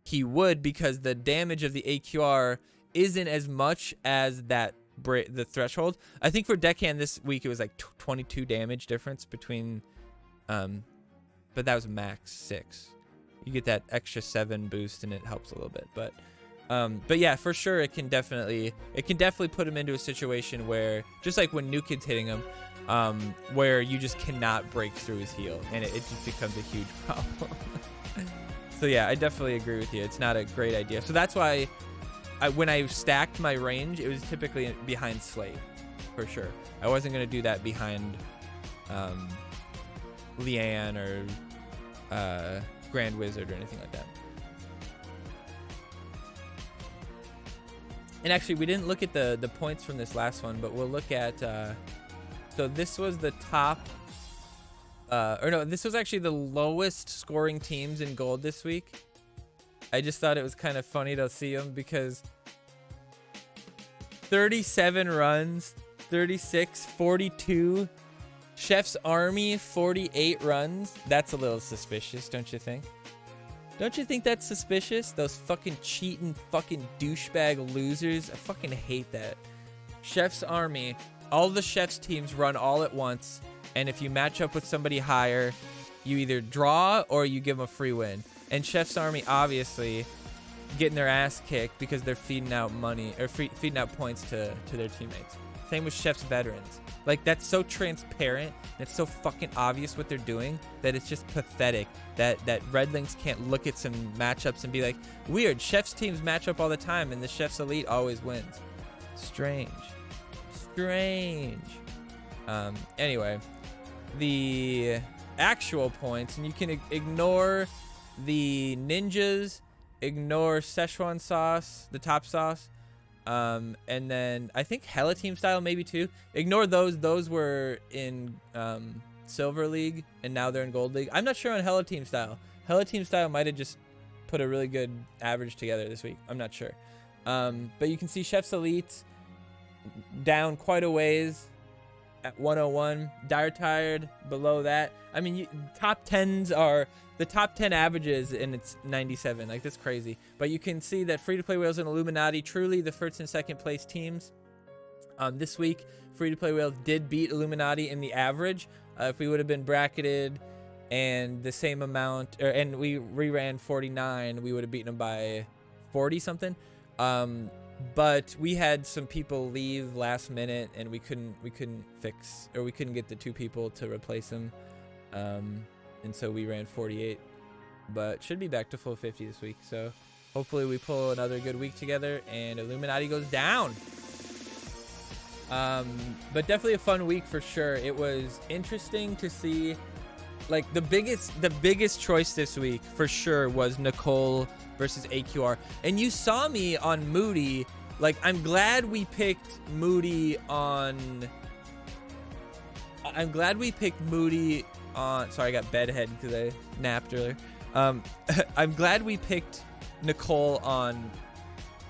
he would, because the damage of the AQR isn't as much as the threshold. I think for Deckhand this week it was like 22 damage difference between, but that was max 6. You get that extra 7 boost and it helps a little bit, but yeah, for sure it can definitely put him into a situation where, just like when New Kid's hitting him, where you just cannot break through his heal, and it just becomes a huge problem. So yeah, I definitely agree with you. It's not a great idea. So that's why when I stacked my range, it was typically behind Slave, for sure. I wasn't going to do that behind Leanne or Grand Wizard or anything like that. And actually, we didn't look at the points from this last one, but we'll look at... so this was the top... or no, this was actually the lowest scoring teams in gold this week. I just thought it was kind of funny to see them, because 37 runs, 36, 42. Chef's Army, 48 runs. That's a little suspicious, don't you think? Don't you think that's suspicious? Those fucking cheating fucking douchebag losers. I fucking hate that. Chef's Army. All the Chef's teams run all at once, and if you match up with somebody higher, you either draw or you give them a free win. And Chef's Army obviously getting their ass kicked because they're feeding out money, or feeding out points to their teammates. Same with Chef's Veterans. Like, that's so transparent, and it's so fucking obvious what they're doing that it's just pathetic that Red Links can't look at some matchups and be like, weird, Chef's teams match up all the time and the Chef's Elite always wins. Strange. Anyway, the actual points, and you can ignore the ninjas, ignore Szechuan sauce, the top sauce. And then I think Hella Team Style maybe too. Ignore those. Those were in Silver League, and now they're in Gold League. I'm not sure on Hella Team Style. Hella Team Style might have just put a really good average together this week. I'm not sure. But you can see Chef's Elite down quite a ways at 101. Dire Tired below that. I mean, top 10s are the top 10 averages, and it's 97. Like, that's crazy. But you can see that Free to Play Whales and Illuminati, truly the first and second place teams. This week, Free to Play Whales did beat Illuminati in the average. If we would have been bracketed and the same amount, and we reran 49, we would have beaten them by 40 something. But we had some people leave last minute, and we couldn't fix, or we couldn't get the 2 people to replace them. And so we ran 48, but should be back to full 50 this week. So hopefully we pull another good week together and Illuminati goes down. But definitely a fun week for sure. It was interesting to see, like, the biggest choice this week for sure was Nicole versus AQR. And you saw me on Moody. Like, I'm glad we picked Moody on. Sorry, I got bedhead because I napped earlier. I'm glad we picked Nicole on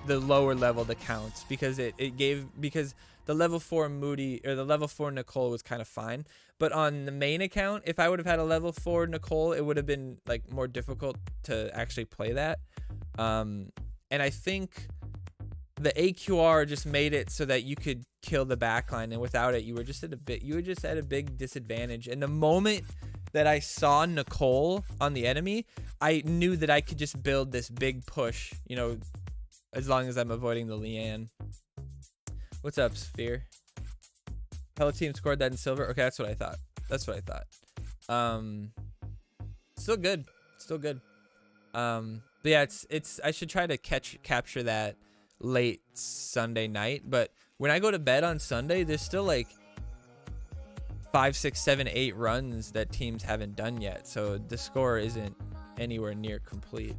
the lower leveled accounts because because the level 4 Moody, or the level 4 Nicole, was kind of fine. But on the main account, if I would have had a level 4 Nicole, it would have been like more difficult to actually play that. And I think the AQR just made it so that you could kill the backline, and without it, you were just at a big disadvantage. And the moment that I saw Nicole on the enemy, I knew that I could just build this big push, you know, as long as I'm avoiding the Leanne. What's up, Sphere? Hello Team scored that in silver. Okay, that's what I thought. Still good. But yeah, it's I should try to capture that late Sunday night. But when I go to bed on Sunday, there's still like 5, 6, 7, 8 runs that teams haven't done yet. So the score isn't anywhere near complete.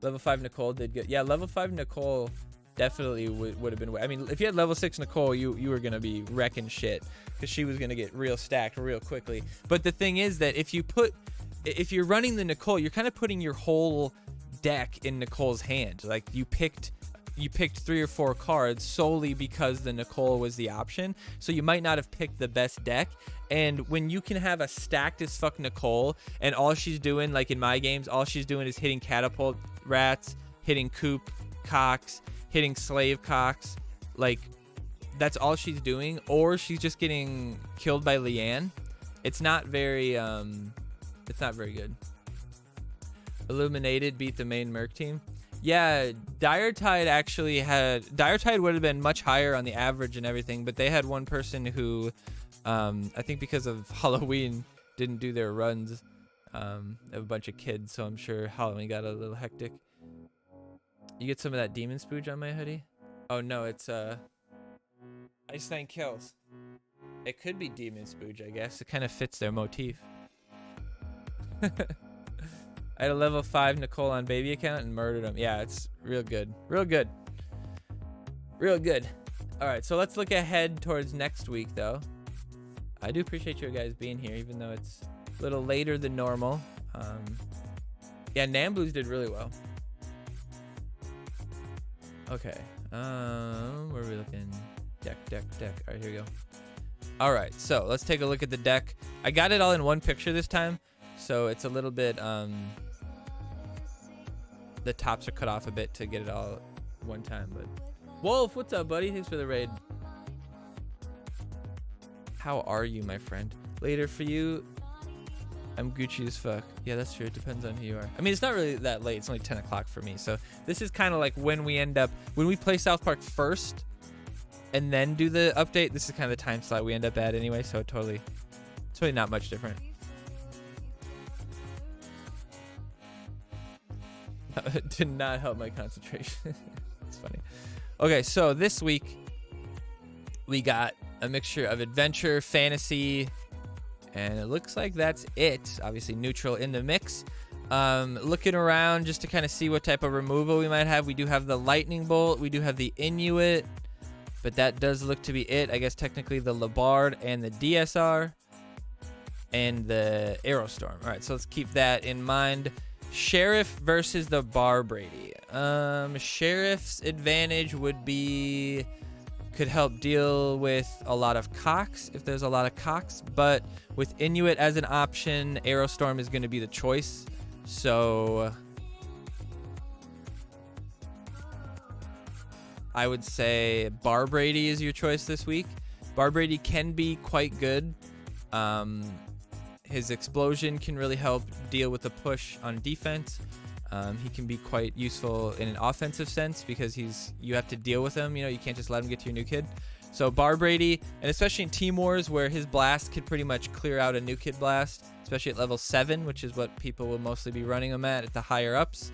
Level 5 Nicole did good. Yeah, level 5 Nicole definitely would have been. I mean, if you had level 6 Nicole, you were gonna be wrecking shit because she was gonna get real stacked real quickly. But the thing is that if you're running the Nicole, you're kind of putting your whole deck in Nicole's hand. Like, you picked 3 or 4 cards solely because the Nicole was the option. So you might not have picked the best deck. And when you can have a stacked as fuck Nicole, and all she's doing, like in my games, all she's doing is hitting catapult rats, hitting coop cocks, hitting slave cocks, like that's all she's doing, or she's just getting killed by Leanne. It's not very good. Illuminated beat the main Merc team. Yeah, Dire Tide would have been much higher on the average and everything, but they had one person who, I think because of Halloween, didn't do their runs. They have a bunch of kids, so I'm sure Halloween got a little hectic. You get some of that demon spooge on my hoodie? Oh no, it's Ice Nine Kills. It could be demon spooge, I guess. It kind of fits their motif. I had a level 5 Nicole on baby account and murdered him. Yeah, it's real good. Real good. All right, so let's look ahead towards next week, though. I do appreciate you guys being here, even though it's a little later than normal. Yeah, Namblues did really well. Okay. Where are we looking? Deck. All right, here we go. All right, so let's take a look at the deck. I got it all in one picture this time, so it's a little bit, the tops are cut off a bit to get it all one time. But Wolf, what's up, buddy? Thanks for the raid. How are you, my friend? Later for you. I'm Gucci as fuck. Yeah, that's true. It depends on who you are. I mean, it's not really that late. It's only 10 o'clock for me. So this is kind of like when we play South Park first and then do the update. This is kind of the time slot we end up at anyway. So it's totally not much different. Did not help my concentration. It's funny. Okay, so this week we got a mixture of adventure, fantasy, and it looks like that's it. Obviously neutral in the mix. Looking around just to kind of see what type of removal we might have. We do have the Lightning Bolt. We do have the Inuit. But that does look to be it. I guess technically the Labard and the DSR. And the Aerostorm. All right, so let's keep that in mind. Sheriff versus the Bar Brady. Sheriff's advantage would be... could help deal with a lot of cocks if there's a lot of cocks. But with Inuit as an option, Aerostorm is going to be the choice. So... I would say Bar Brady is your choice this week. Bar Brady can be quite good. His explosion can really help deal with the push on defense. He can be quite useful in an offensive sense because you have to deal with him. You know, you can't just let him get to your new kid. So Bar Brady, and especially in Team Wars where his blast could pretty much clear out a new kid blast, especially at level 7, which is what people will mostly be running him at the higher ups.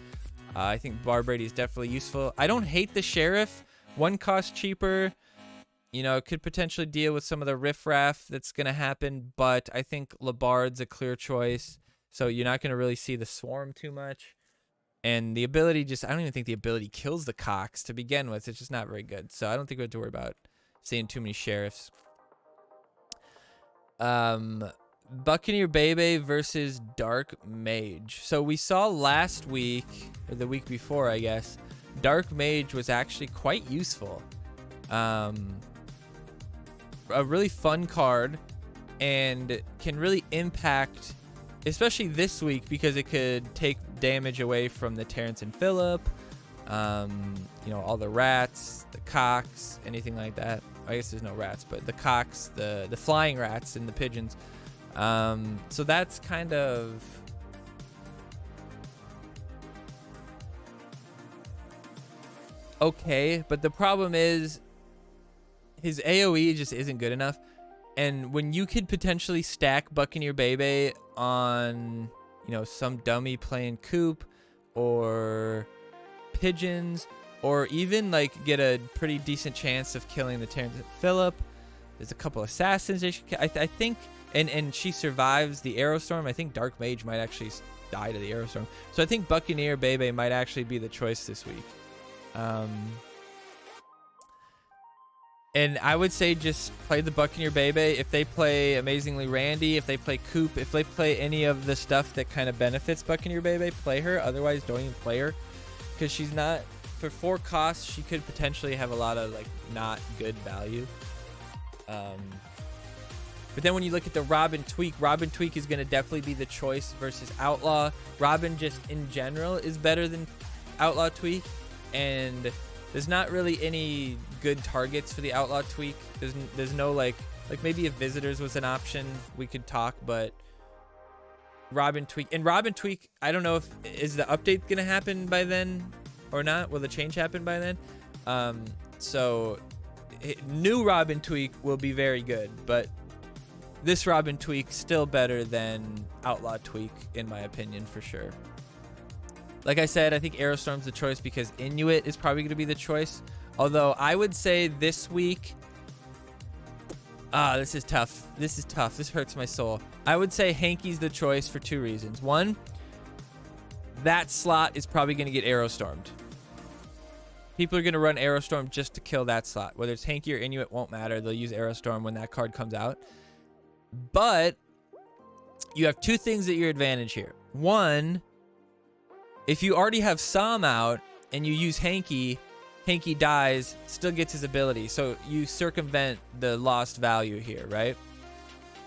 I think Bar Brady is definitely useful. I don't hate the Sheriff. One cost cheaper. You know, it could potentially deal with some of the riffraff that's going to happen, but I think Labard's a clear choice, so you're not going to really see the swarm too much. And the ability I don't even think the ability kills the cocks to begin with. It's just not very good, so I don't think we have to worry about seeing too many sheriffs. Buccaneer Bebe versus Dark Mage. So we saw last week, or the week before, I guess, Dark Mage was actually quite useful. A really fun card and can really impact, especially this week, because it could take damage away from the Terrence and Phillip, you know, all the rats, the cocks, anything like that. I guess there's no rats, but the cocks, the flying rats and the pigeons. So that's kind of okay, but the problem is his AoE just isn't good enough. And when you could potentially stack Buccaneer Bebe on, you know, some dummy playing Coop or pigeons, or even like get a pretty decent chance of killing the Terrence Phillip. There's a couple assassins that I think, and she survives the Aerostorm. I think Dark Mage might actually die to the Aerostorm. So I think Buccaneer Bebe might actually be the choice this week. And I would say just play the Buccaneer Bebe. If they play Amazingly Randy, if they play Coop, if they play any of the stuff that kind of benefits Buccaneer Bebe, play her. Otherwise, don't even play her. Because she's not, for 4 costs, she could potentially have a lot of, like, not good value. But then when you look at the Robin Tweak is going to definitely be the choice versus Outlaw. Robin just, in general, is better than Outlaw Tweak. And there's not really any good targets for the Outlaw Tweak. There's no like maybe if Visitors was an option, we could talk, but Robin Tweak, I don't know if is the update gonna happen by then or not. Will the change happen by then? So new Robin Tweak will be very good, but this Robin Tweak still better than Outlaw Tweak in my opinion, for sure. Like I said, I think Aerostorm's the choice because Inuit is probably going to be the choice. Although I would say this week... this is tough. This hurts my soul. I would say Hanky's the choice for 2 reasons. One, that slot is probably going to get Aerostormed. People are going to run Aerostorm just to kill that slot. Whether it's Hanky or Inuit, won't matter. They'll use Aerostorm when that card comes out. But you have 2 things at your advantage here. One... if you already have Sam out and you use Hanky, Hanky dies, still gets his ability. So you circumvent the lost value here, right?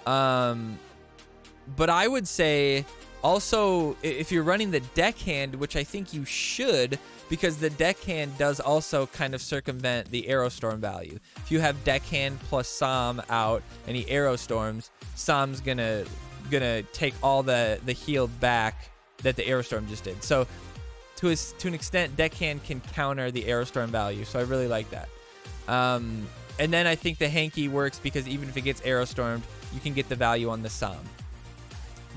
But I would say also, if you're running the deckhand, which I think you should, because the deckhand does also kind of circumvent the Aerostorm value. If you have deckhand plus Sam out and he Aerostorms, Sam's gonna take all the heal back that the Aerostorm just did. So to an extent, deckhand can counter the Aerostorm value. So I really like that. And then I think the Hanky works because even if it gets Aerostormed, you can get the value on the Sam.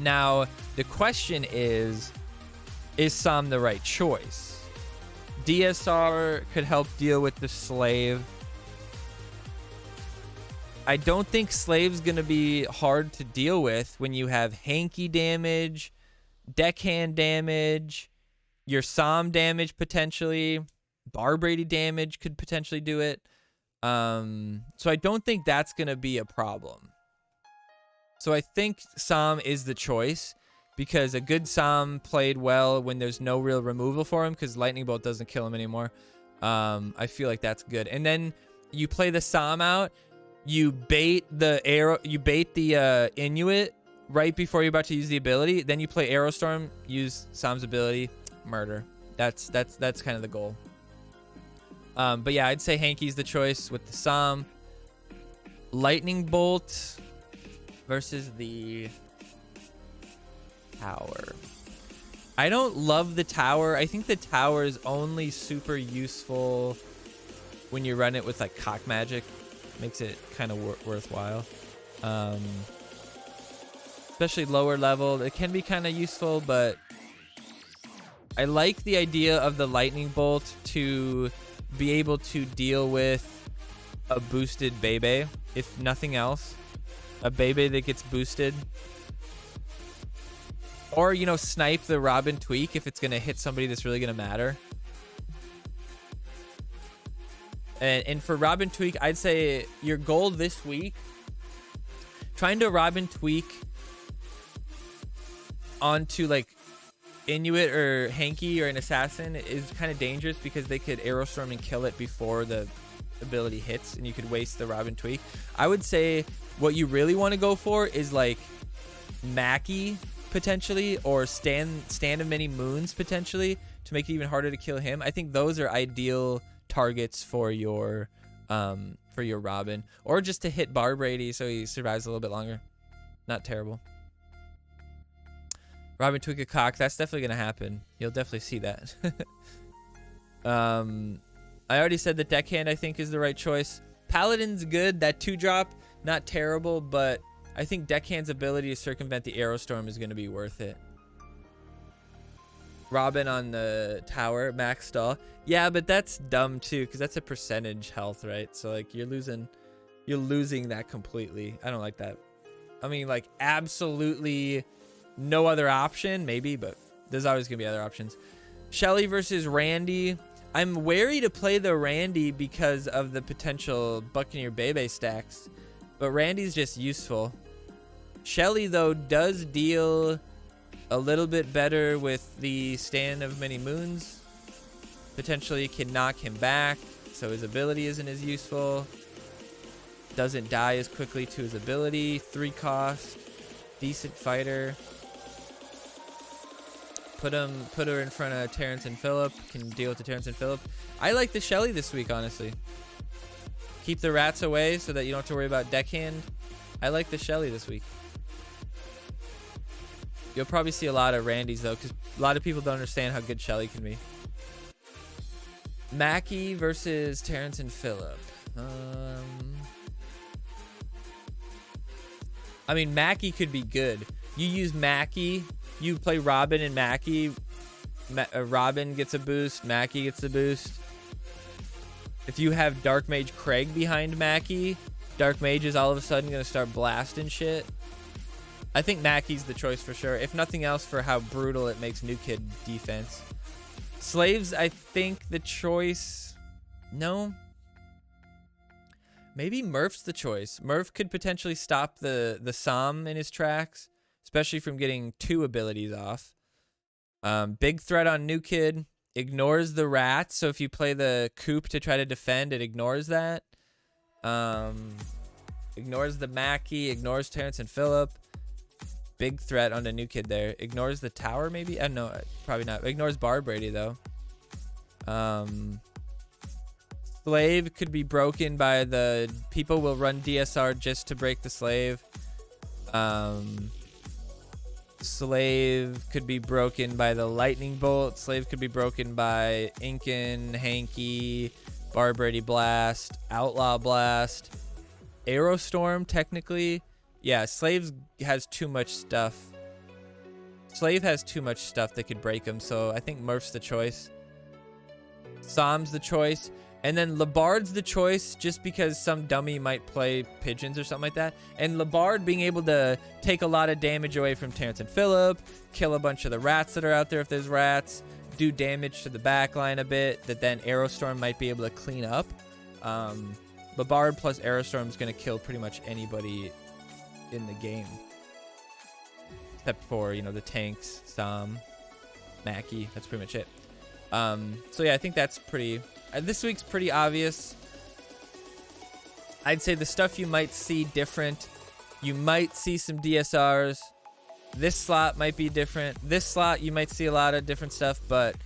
Now, the question is Sam the right choice? DSR could help deal with the Slave. I don't think Slave's going to be hard to deal with when you have Hanky damage, deckhand damage, your Psalm damage potentially, Bar Brady damage could potentially do it. So I don't think that's going to be a problem. So I think Psalm is the choice because a good Psalm played well when there's no real removal for him because Lightning Bolt doesn't kill him anymore. I feel like that's good. And then you play the Psalm out, you bait the arrow, you bait the Inuit right before you're about to use the ability. Then you play Aerostorm, use Psalm's ability, murder. That's kind of the goal. But yeah, I'd say Hanky's the choice with the Psalm. Lightning Bolt versus the Tower. I don't love the Tower. I think the Tower is only super useful when you run it with like Cock Magic. Makes it kind of worthwhile. Especially lower level. It can be kind of useful, but I like the idea of the Lightning Bolt to be able to deal with a boosted Bebe, if nothing else. A Bebe that gets boosted. Or, you know, snipe the Robin Tweak if it's going to hit somebody that's really going to matter. And for Robin Tweak, I'd say your goal this week, trying to Robin Tweak onto like Inuit or Hanky or an Assassin is kind of dangerous because they could Aerostorm and kill it before the ability hits and you could waste the Robin Tweak. I would say what you really want to go for is like Mackie potentially or Stand of Many Moons potentially to make it even harder to kill him. I think those are ideal targets for your Robin, or just to hit Bar Brady so he survives a little bit longer. Not terrible. Robin Tweak a Cock, that's definitely gonna happen. You'll definitely see that. I already said that Deckhand I think is the right choice. Paladin's good. That 2-drop, not terrible, but I think Deckhand's ability to circumvent the Aerostorm is gonna be worth it. Robin on the Tower, max stall. Yeah, but that's dumb too, because that's a percentage health, right? So like you're losing that completely. I don't like that. I mean, like absolutely no other option, maybe, but there's always gonna be other options. Shelly versus Randy. I'm wary to play the Randy because of the potential Buccaneer Bebe stacks, but Randy's just useful. Shelly though does deal a little bit better with the Stand of Many Moons. Potentially can knock him back, so his ability isn't as useful. Doesn't die as quickly to his ability. 3 cost. Decent fighter. Put her in front of Terrence and Phillip. Can deal with the Terrence and Phillip. I like the Shelly this week, honestly. Keep the rats away so that you don't have to worry about Deckhand. I like the Shelly this week. You'll probably see a lot of Randys though, because a lot of people don't understand how good Shelly can be. Mackie versus Terrence and Phillip. I mean, Mackie could be good. You use Mackie, you play Robin and Mackie. Robin gets a boost, Mackie gets a boost. If you have Dark Mage Craig behind Mackie, Dark Mage is all of a sudden going to start blasting shit. I think Mackie's the choice for sure, if nothing else for how brutal it makes New Kid defense. Slaves, I think the choice... No. Maybe Murph's the choice. Murph could potentially stop the Psalm in his tracks, especially from getting 2 abilities off. Big threat on New Kid. Ignores the rats, so if you play the Coop to try to defend, it ignores that. Ignores the Mackie, ignores Terrence and Phillip. Big threat on the New Kid there. Ignores the Tower, maybe? No, probably not. Ignores Bar Brady, though. Slave could be broken by the... People will run DSR just to break the Slave. Slave could be broken by the Lightning Bolt. Slave could be broken by Incan, Hanky, Bar Brady Blast, Outlaw Blast. Aerostorm, technically... Yeah, Slave has too much stuff. Slave has too much stuff that could break him, so I think Murph's the choice. Psalm's the choice. And then Labard's the choice just because some dummy might play pigeons or something like that. And Labard being able to take a lot of damage away from Terrence and Phillip, kill a bunch of the rats that are out there if there's rats, do damage to the back line a bit that then Aerostorm might be able to clean up. Labard plus Aerostorm is going to kill pretty much anybody in the game. Except for, you know, the tanks, Stom, Mackie. That's pretty much it. So yeah, I think that's pretty... this week's pretty obvious. I'd say the stuff you might see different. You might see some DSRs. This slot might be different. This slot, you might see a lot of different stuff, but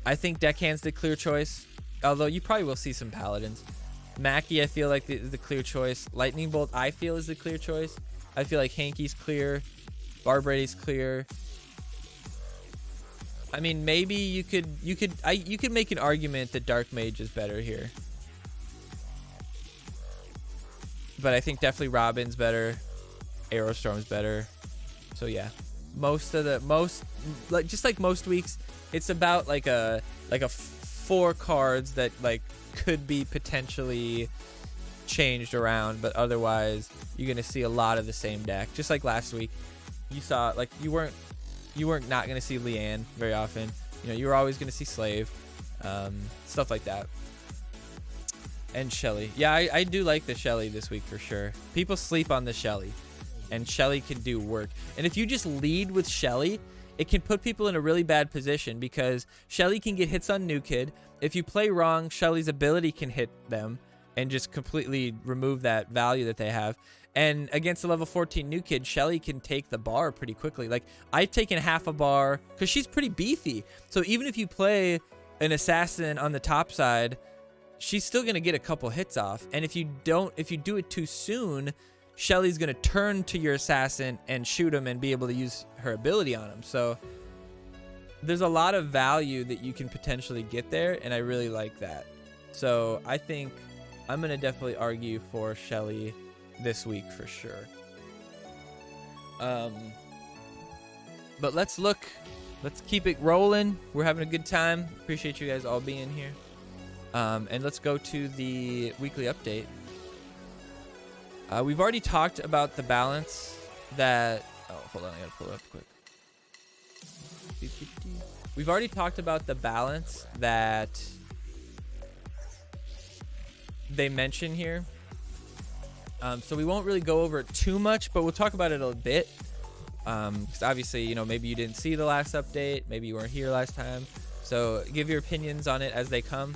I think Deckhand's the clear choice. Although you probably will see some Paladins. Mackie, I feel like is the clear choice. Lightning Bolt, I feel, is the clear choice. I feel like Hanky's clear. Barbrady's clear. I mean, maybe you could make an argument that Dark Mage is better here. But I think definitely Robin's better. Aerostorm's better. So yeah. Just like most weeks, it's about like a 4 cards that like could be potentially changed around, but otherwise you're gonna see a lot of the same deck. Just like last week. You saw like you weren't not going to see Leanne very often. You know, you were always going to see Slave. Stuff like that. And Shelly. Yeah, I do like the Shelly this week for sure. People sleep on the Shelly. And Shelly can do work. And if you just lead with Shelly, it can put people in a really bad position because Shelly can get hits on New Kid. If you play wrong, Shelly's ability can hit them and just completely remove that value that they have. And against a level 14 New Kid, Shelly can take the bar pretty quickly. Like, I've taken half a bar because she's pretty beefy. So even if you play an assassin on the top side, she's still going to get a couple hits off. And if you do it too soon, Shelly's going to turn to your assassin and shoot him and be able to use her ability on him. So there's a lot of value that you can potentially get there, and I really like that. So I think I'm going to definitely argue for Shelly this week for sure. But let's keep it rolling. We're having a good time. Appreciate you guys all being here. And let's go to the weekly update. We've already talked about the balance that... Oh, hold on. I gotta pull it up quick. We've already talked about the balance that they mention here. So we won't really go over it too much, but we'll talk about it a bit. Because obviously, you know, maybe you didn't see the last update. Maybe you weren't here last time. So give your opinions on it as they come.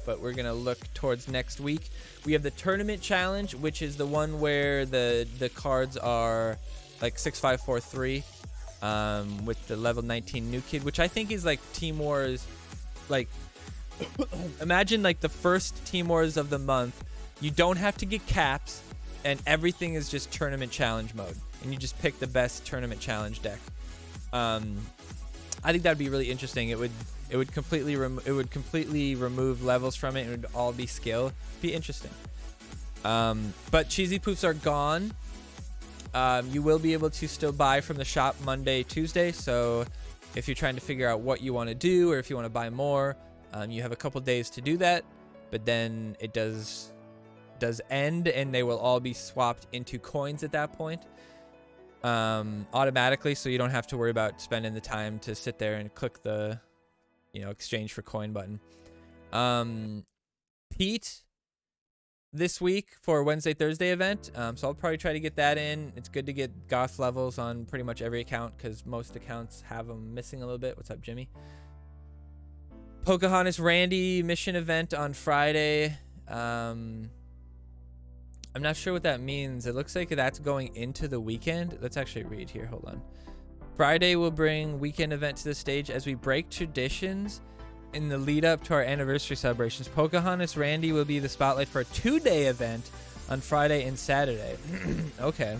But we're going to look towards next week. We have the tournament challenge, which is the one where the cards are like 6, 5, 4, 3 with the level 19 New Kid, which I think is like Team Wars. Like, imagine like the first Team Wars of the month. You don't have to get caps, and everything is just tournament challenge mode, and you just pick the best tournament challenge deck. I think that'd be really interesting. It would completely remove levels from it, and it would all be skill. Be interesting. But cheesy poofs are gone. You will be able to still buy from the shop Monday, Tuesday. So if you're trying to figure out what you want to do, or if you want to buy more, you have a couple days to do that. But then it does end, and they will all be swapped into coins at that point automatically, so you don't have to worry about spending the time to sit there and click the exchange for coin button. Pete this week for Wednesday Thursday event, so I'll probably try to get that in. It's good to get goth levels on pretty much every account because most accounts have them missing a little bit. What's up, Jimmy? Pocahontas Randy mission event on Friday. I'm not sure what that means. It looks like that's going into the weekend. Let's actually read here. Hold on. Friday will bring weekend event to the stage as we break traditions in the lead up to our anniversary celebrations. Pocahontas Randy will be the spotlight for a 2-day event on Friday and Saturday. Okay.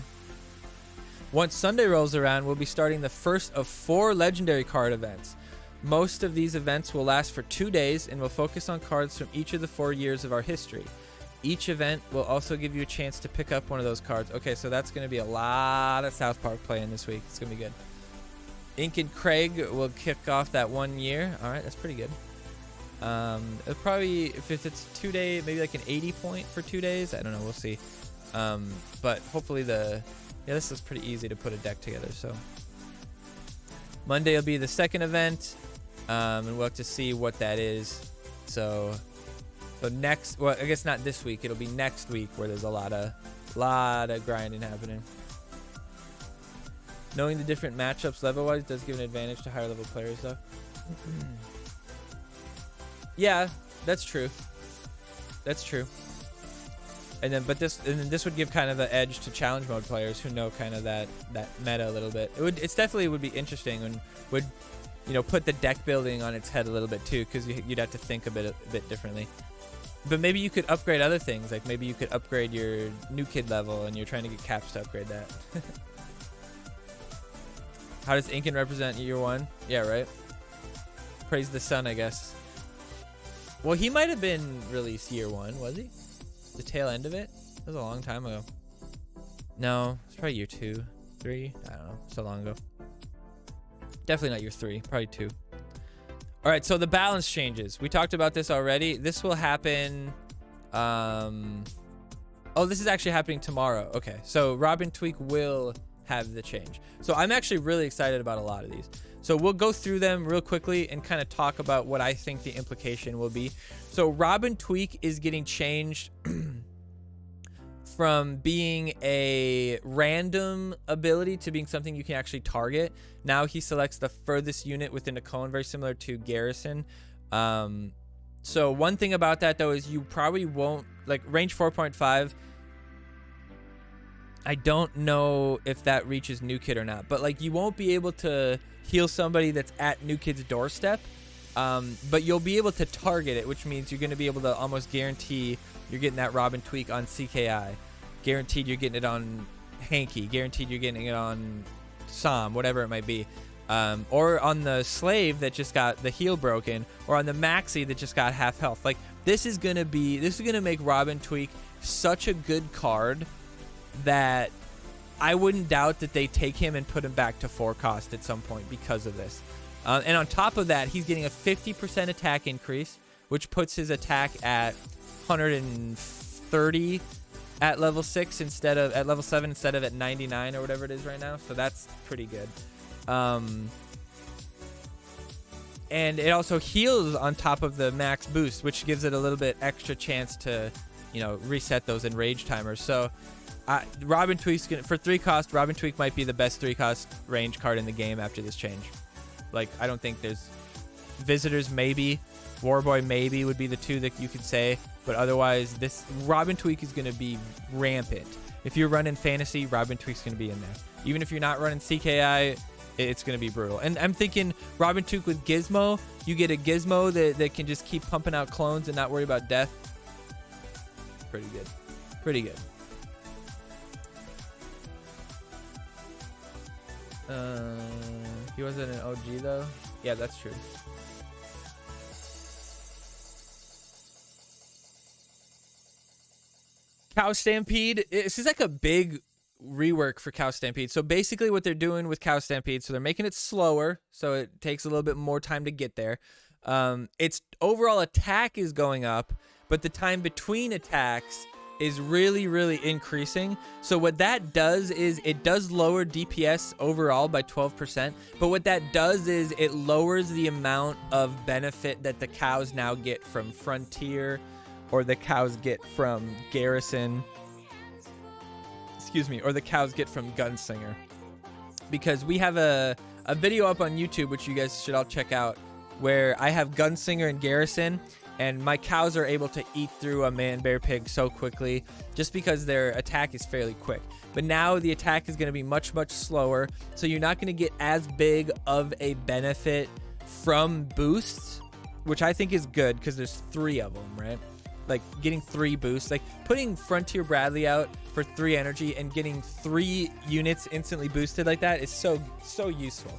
Once Sunday rolls around, we'll be starting the first of 4 legendary card events. Most of these events will last for 2 days and will focus on cards from each of the 4 years of our history. Each event will also give you a chance to pick up one of those cards. Okay, so that's going to be a lot of South Park playing this week. It's going to be good. Ink and Craig will kick off that 1 year. All right, that's pretty good. It'll probably, if it's 2 day, maybe like an 80 point for 2 days. I don't know. We'll see. But hopefully this is pretty easy to put a deck together. So Monday will be the second event, and we'll have to see what that is. So next, well, I guess not this week. It'll be next week where there's a lot of grinding happening. Knowing the different matchups level-wise does give an advantage to higher level players, though. Yeah, that's true. That's true. And then this would give kind of the edge to challenge mode players who know kind of that meta a little bit. It's definitely would be interesting and would, you know, put the deck building on its head a little bit too, because you'd have to think a bit differently. But maybe you could upgrade other things, like maybe you could upgrade your new kid level, and you're trying to get caps to upgrade that. How does Incan represent year 1? Yeah, right. Praise the sun, I guess. Well, he might have been released year 1, was he? The tail end of it? That was a long time ago. No, it's probably year 2, 3. I don't know. So long ago. Definitely not year 3. Probably 2. All right, so the balance changes. We talked about this already. This will happen. Oh, this is actually happening tomorrow. Okay, so Robin Tweak will have the change. So I'm actually really excited about a lot of these. So we'll go through them real quickly and kind of talk about what I think the implication will be. So Robin Tweak is getting changed from being a random ability to being something you can actually target. Now he selects the furthest unit within a cone, very similar to Garrison. So one thing about that though is you probably won't, like range 4.5, I don't know if that reaches New Kid or not, but like you won't be able to heal somebody that's at New Kid's doorstep, but you'll be able to target it, which means you're going to be able to almost guarantee you're getting that Robin Tweak on CKI, guaranteed you're getting it on Hanky, guaranteed you're getting it on Som, whatever it might be, or on the Slave that just got the heal broken, or on the Maxi that just got half health. Like this is going to make Robin Tweak such a good card that I wouldn't doubt that they take him and put him back to 4 cost at some point because of this. And on top of that, he's getting a 50% attack increase, which puts his attack at 130 at level 6 instead of at level 7 instead of at 99 or whatever it is right now. So that's pretty good. And it also heals on top of the max boost, which gives it a little bit extra chance to, you know, reset those enrage timers. So Robin Tweak's gonna, for 3 cost, Robin Tweak might be the best 3 cost range card in the game after this change. Like, I don't think there's Visitors maybe, Warboy maybe would be the 2 that you could say, but otherwise this Robin Tweak is going to be rampant. If you're running fantasy, Robin Tweak's going to be in there. Even if you're not running CKI, it's going to be brutal. And I'm thinking Robin Tweak with Gizmo, you get a Gizmo that can just keep pumping out clones and not worry about death. Pretty good. Pretty good. He wasn't an OG though. Yeah, that's true. Cow Stampede. This is like a big rework for Cow Stampede. So basically what they're doing with Cow Stampede, so they're making it slower, so it takes a little bit more time to get there. Its overall attack is going up, but the time between attacks is really, really increasing. So what that does is it does lower DPS overall by 12%, but what that does is it lowers the amount of benefit that the cows now get from Frontier or the cows get from Garrison, excuse me, or the cows get from Gunslinger. Because we have a video up on YouTube, which you guys should all check out, where I have Gunslinger and Garrison, and my cows are able to eat through a man-bear pig so quickly just because their attack is fairly quick. But now the attack is going to be much, much slower, so you're not going to get as big of a benefit from boosts, which I think is good because there's 3 of them, right? Like getting 3 boosts, like putting Frontier Bradley out for 3 energy and getting 3 units instantly boosted like that is so useful.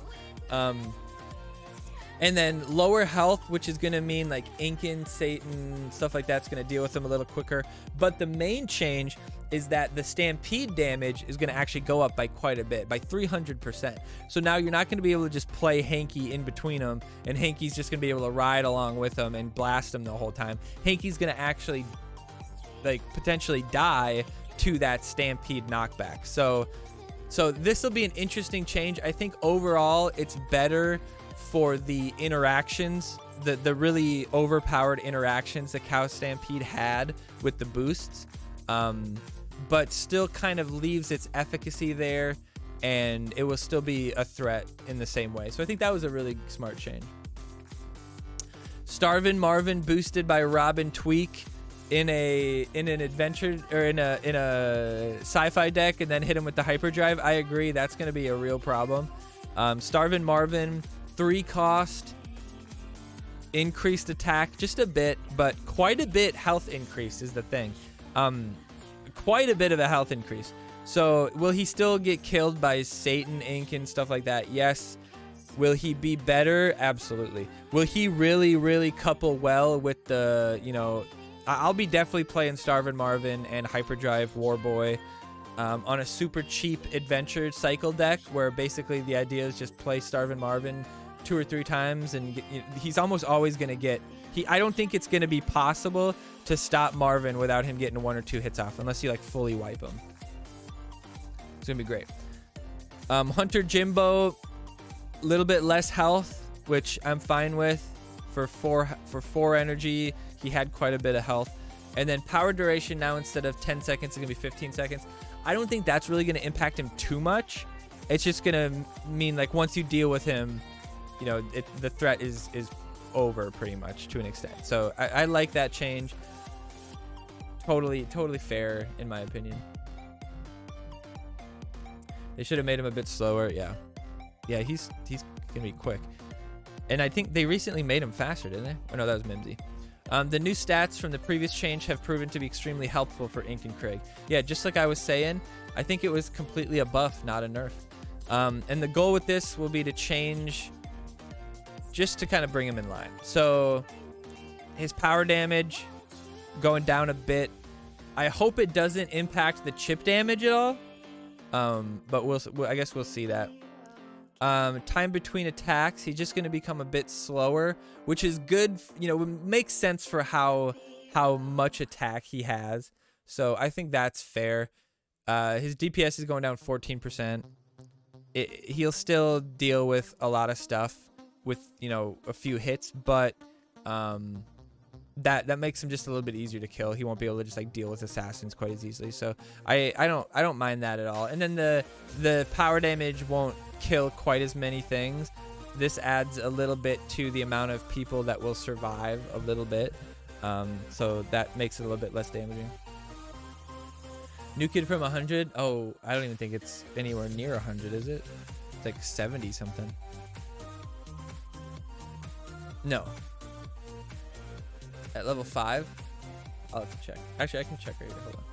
And then lower health, which is going to mean like Incan, Satan, stuff like that's going to deal with them a little quicker. But the main change is that the stampede damage is going to actually go up by quite a bit, by 300%. So now you're not going to be able to just play Hanky in between them, and Hanky's just going to be able to ride along with them and blast them the whole time. Hanky's going to actually, like, potentially die to that stampede knockback. So this will be an interesting change. I think overall it's better for the interactions, the really overpowered interactions that Cow Stampede had with the boosts. But still kind of leaves its efficacy there, and it will still be a threat in the same way. So I think that was a really smart change. Starvin Marvin boosted by Robin Tweak in an adventure, or in a sci-fi deck, and then hit him with the hyperdrive. I agree, that's going to be a real problem. Starvin Marvin, 3 cost, increased attack just a bit, but quite a bit health increase is the thing. Quite a bit of a health increase. So will he still get killed by Satan, Ink, and stuff like that? Yes. Will he be better? Absolutely. Will he really couple well with the, you know, I'll be definitely playing Starvin Marvin and Hyperdrive Warboy on a super cheap adventure cycle deck, where basically the idea is just play Starvin Marvin 2 or 3 times, and he's almost always going to get... I don't think it's going to be possible to stop Marvin without him getting 1 or 2 hits off, unless you like fully wipe him. It's going to be great. Hunter Jimbo, a little bit less health, which I'm fine with. For 4 energy, he had quite a bit of health. And then power duration now, instead of 10 seconds, it's going to be 15 seconds. I don't think that's really going to impact him too much. It's just going to mean, like, once you deal with him, you know, the threat is over pretty much to an extent. So I like that change. Totally fair in my opinion. They should have made him a bit slower. Yeah, he's gonna be quick. And I think they recently made him faster, didn't they? Oh no, that was Mimsy. The new stats from the previous change have proven to be extremely helpful for Ink and Craig. Yeah, just like I was saying, I think it was completely a buff, not a nerf. And the goal with this will be to change, just to kind of bring him in line. So his power damage going down a bit. I hope it doesn't impact the chip damage at all. But I guess we'll see that. Time between attacks, he's just going to become a bit slower, which is good. You know, makes sense for how much attack he has. So I think that's fair. His DPS is going down 14%. He'll still deal with a lot of stuff with, you know, a few hits, but that makes him just a little bit easier to kill. He won't be able to just like deal with assassins quite as easily. So I don't mind that at all. And then the power damage won't kill quite as many things. This adds a little bit to the amount of people that will survive a little bit. So that makes it a little bit less damaging. New Kid from 100. Oh, I don't even think it's anywhere near 100, is it? It's like 70 something. No. At level 5? I'll have to check. Actually, I can check right here. Hold on.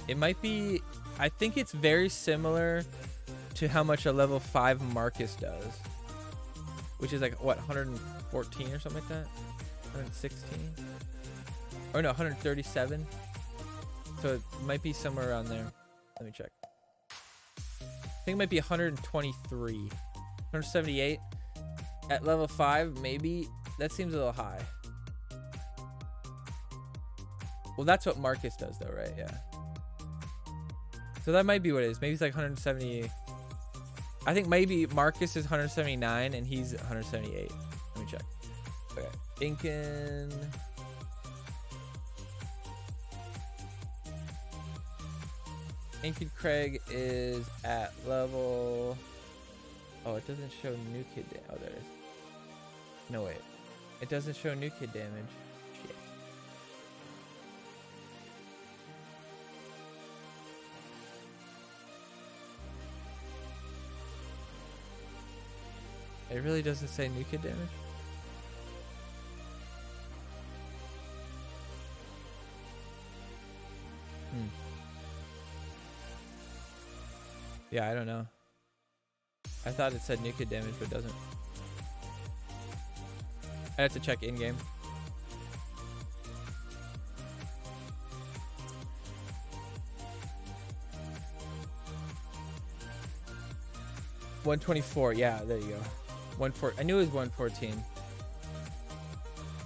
It might be... I think it's very similar to how much a level 5 Marcus does. Which is like, what, 114 or something like that? 116? Or no, 137? So it might be somewhere around there. Let me check. I think it might be 123. 178. At level 5, maybe. That seems a little high. Well, that's what Marcus does, though, right? Yeah. So that might be what it is. Maybe it's like 170. I think maybe Marcus is 179 and he's 178. Let me check. Okay. Incan. Craig is at level... Oh, it doesn't show new kid damage. Oh, there it is. No, wait. It doesn't show new kid damage. Shit. It really doesn't say new kid damage? Yeah, I don't know. I thought it said new kid damage, but it doesn't. I have to check in-game. 124. Yeah, there you go. I knew it was 114.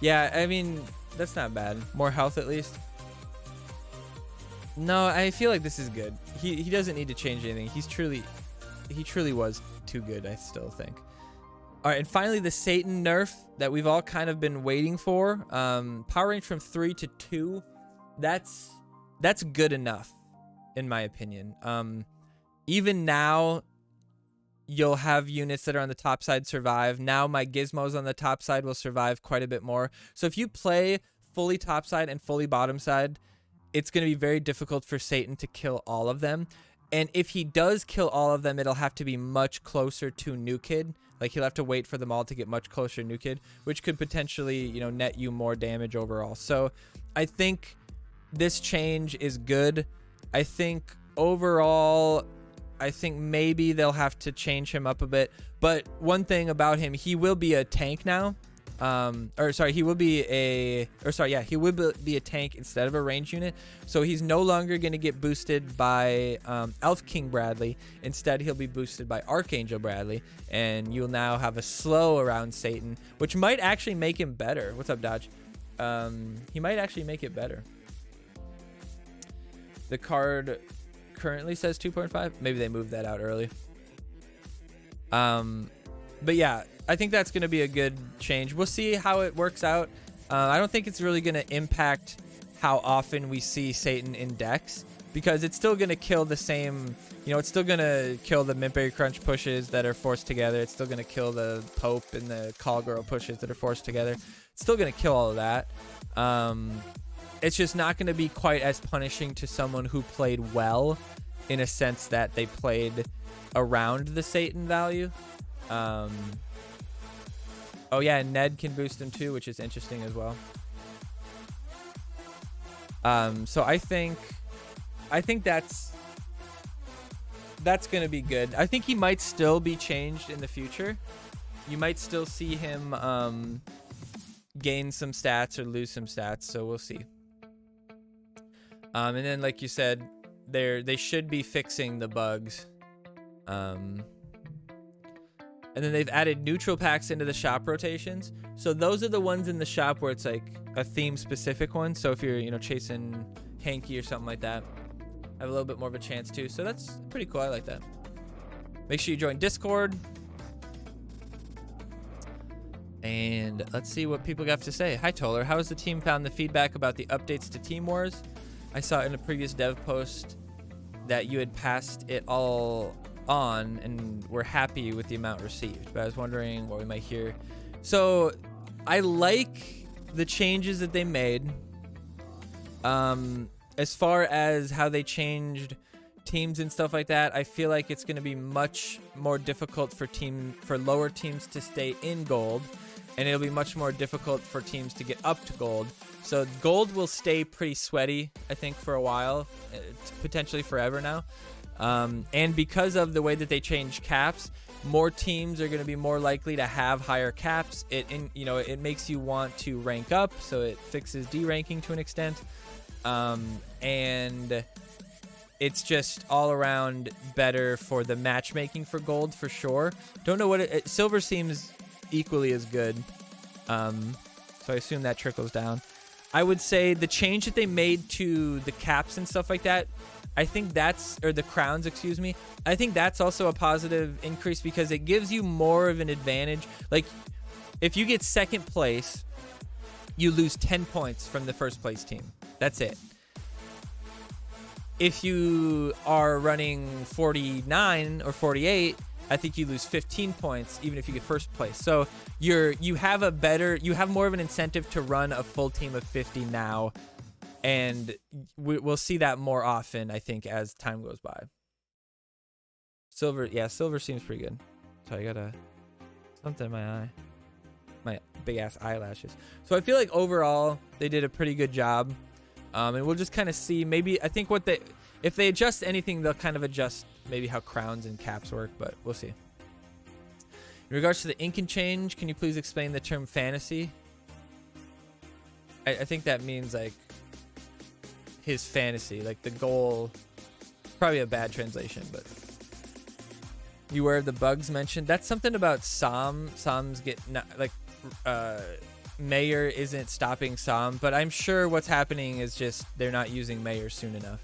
Yeah, I mean, that's not bad. More health at least. No, I feel like this is good. He doesn't need to change anything. He truly was too good, I still think. All right, and finally the Satan nerf that we've all kind of been waiting for. Power range from 3 to 2. That's good enough, in my opinion. Even now, you'll have units that are on the top side survive. Now my gizmos on the top side will survive quite a bit more. So if you play fully top side and fully bottom side, it's going to be very difficult for Satan to kill all of them. And if he does kill all of them, it'll have to be much closer to New Kid. Like, he'll have to wait for them all to get much closer to New Kid, which could potentially, you know, net you more damage overall. So I think this change is good. I think overall, I think maybe they'll have to change him up a bit. But one thing about him, he will be a tank now. He will be a tank instead of a range unit. So he's no longer going to get boosted by Elf King Bradley. Instead, he'll be boosted by Archangel Bradley, and you'll now have a slow around Satan, which might actually make him better. What's up, Dodge? He might actually make it better. The card currently says 2.5. Maybe they moved that out early. But yeah, I think that's going to be a good change. We'll see how it works out. I don't think it's really going to impact how often we see Satan in decks, because it's still going to kill the same, you know, it's still going to kill the Mintberry Crunch pushes that are forced together. It's still going to kill the Pope and the Call Girl pushes that are forced together. It's still going to kill all of that. It's just not going to be quite as punishing to someone who played well, in a sense that they played around the Satan value. Oh yeah, Ned can boost him too, which is interesting as well. So I think that's gonna be good. I think he might still be changed in the future. You might still see him gain some stats or lose some stats, so we'll see. And then, like you said, they should be fixing the bugs. And then they've added neutral packs into the shop rotations. So those are the ones in the shop where it's like a theme specific one. So if you're, you know, chasing Hanky or something like that, have a little bit more of a chance too. So that's pretty cool. I like that. Make sure you join Discord. And let's see what people have to say. Hi, Toller. How has the team found the feedback about the updates to Team Wars? I saw in a previous dev post that you had passed it all on and we're happy with the amount received, but I was wondering what we might hear. So I like the changes that they made. As far as how they changed teams and stuff like that, I feel like it's going to be much more difficult for lower teams to stay in gold, and it'll be much more difficult for teams to get up to gold. So gold will stay pretty sweaty, I think, for a while, potentially forever now. And because of the way that they change caps, more teams are going to be more likely to have higher caps. It makes you want to rank up, so it fixes D-ranking to an extent. And it's just all around better for the matchmaking for gold for sure. Don't know what silver seems equally as good. So I assume that trickles down. I would say the change that they made to the caps and stuff like that, I think or the crowns, excuse me. I think that's also a positive increase because it gives you more of an advantage. Like, if you get second place, you lose 10 points from the first place team. That's it. If you are running 49 or 48, I think you lose 15 points even if you get first place. So you have more of an incentive to run a full team of 50 now. And we'll see that more often, I think, as time goes by. Silver seems pretty good. So I got something in my eye. My big-ass eyelashes. So I feel like overall, they did a pretty good job. And we'll just kind of see. Maybe, I think if they adjust anything, they'll kind of adjust maybe how crowns and caps work, but we'll see. In regards to the ink and change, can you please explain the term fantasy? I think that means, like, his fantasy, like the goal. Probably a bad translation, but You aware of the bugs mentioned? That's something about Som's get like Mayor isn't stopping Som, but I'm sure what's happening is just they're not using Mayor soon enough.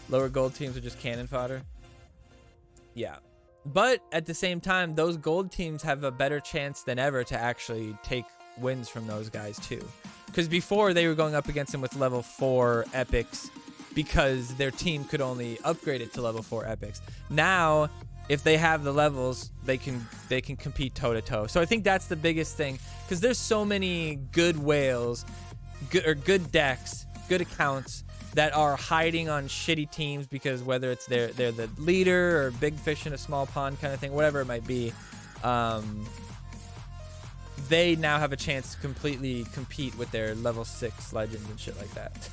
Lower gold teams are just cannon fodder. Yeah. But at the same time, those gold teams have a better chance than ever to actually take wins from those guys too. Because before they were going up against them with level 4 epics because their team could only upgrade it to level 4 epics. Now, if they have the levels, they can compete toe to toe. So I think that's the biggest thing, because there's so many good whales, good decks, good accounts that are hiding on shitty teams because whether it's they're the leader or big fish in a small pond kind of thing, whatever it might be, they now have a chance to completely compete with their level 6 legends and shit like that.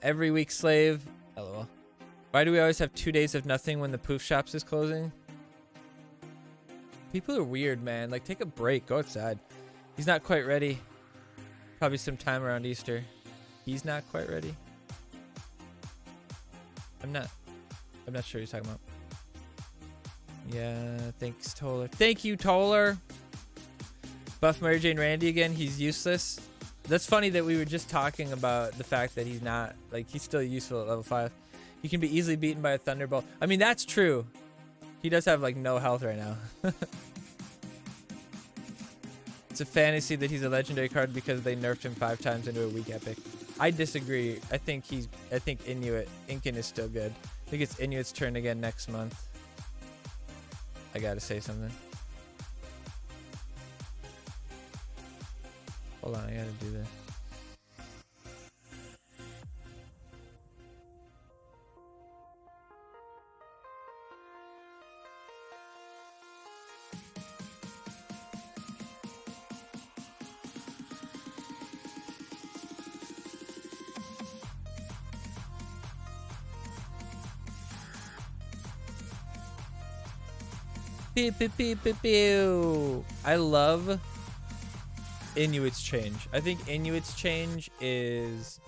Every week slave. LOL. Why do we always have 2 days of nothing when the poof shops is closing? People are weird, man. Like, take a break. Go outside. He's not quite ready. Probably some time around Easter. He's not quite ready. I'm not sure what he's talking about. Yeah, thanks, Toller. Thank you, Toller. Buff Mary Jane Randy again. He's useless. That's funny that we were just talking about the fact that he's not, like, he's still useful at level 5. He can be easily beaten by a Thunderbolt. I mean, that's true. He does have, like, no health right now. It's a fantasy that he's a legendary card because they nerfed him 5 times into a weak epic. I disagree. I think Incan is still good. I think it's Inuit's turn again next month. I gotta say something. Hold on, I gotta do this. Pew, pew, pew, pew, pew. I love Inuit's change. I think Inuit's change is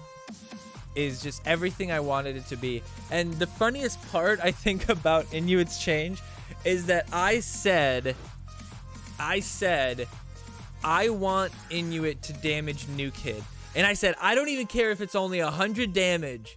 just everything I wanted it to be. And the funniest part I think about Inuit's change is that I said I want Inuit to damage New Kid. And I said I don't even care if it's only 100 damage.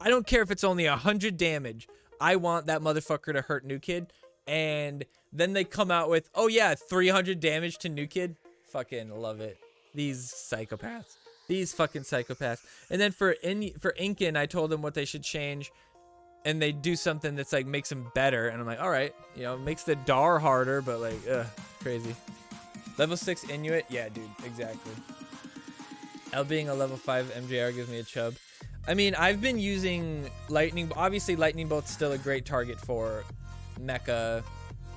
I don't care if it's only 100 damage. I want that motherfucker to hurt New Kid. And then they come out with, oh yeah, 300 damage to New Kid. Fucking love it. These psychopaths. These fucking psychopaths. And then for Incan, I told them what they should change. And they do something that's like makes them better. And I'm like, all right, you know, makes the DAR harder, but like, crazy. Level 6 Inuit? Yeah, dude, exactly. L being a level 5 MJR gives me a chub. I mean, I've been using Lightning. Obviously, Lightning Bolt's still a great target for mecha,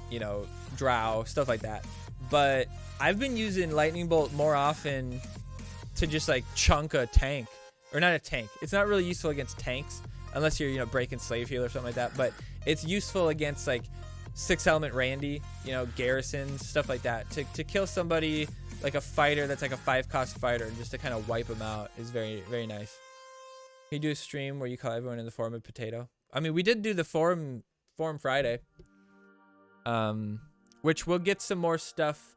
you know, drow, stuff like that. But I've been using Lightning Bolt more often to just like chunk a tank. Or not a tank. It's not really useful against tanks unless you're, you know, breaking slave heal or something like that. But it's useful against like 6 element Randy, you know, garrisons, stuff like that. To kill somebody like a fighter that's like a 5-cost fighter and just to kind of wipe them out is very, very nice. Can you do a stream where you call everyone in the form of potato? I mean, we did do the forum Friday, which we'll get some more stuff.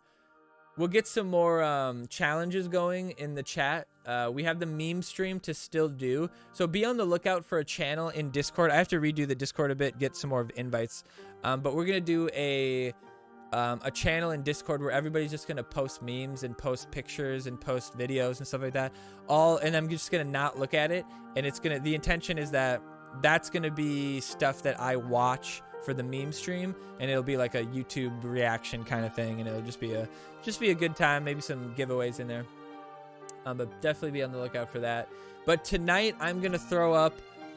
We'll get some more challenges going in the chat. We have the meme stream to still do, so be on the lookout for a channel in Discord. I have to redo the Discord a bit, get some more invites, but we're gonna do a channel in Discord where everybody's just gonna post memes and post pictures and post videos and stuff like that. And I'm just gonna not look at it, and the intention is that that's gonna be stuff that I watch for the meme stream, and it'll be like a YouTube reaction kind of thing, and it'll just be a good time, maybe some giveaways in there. But definitely be on the lookout for that. But tonight I'm gonna throw up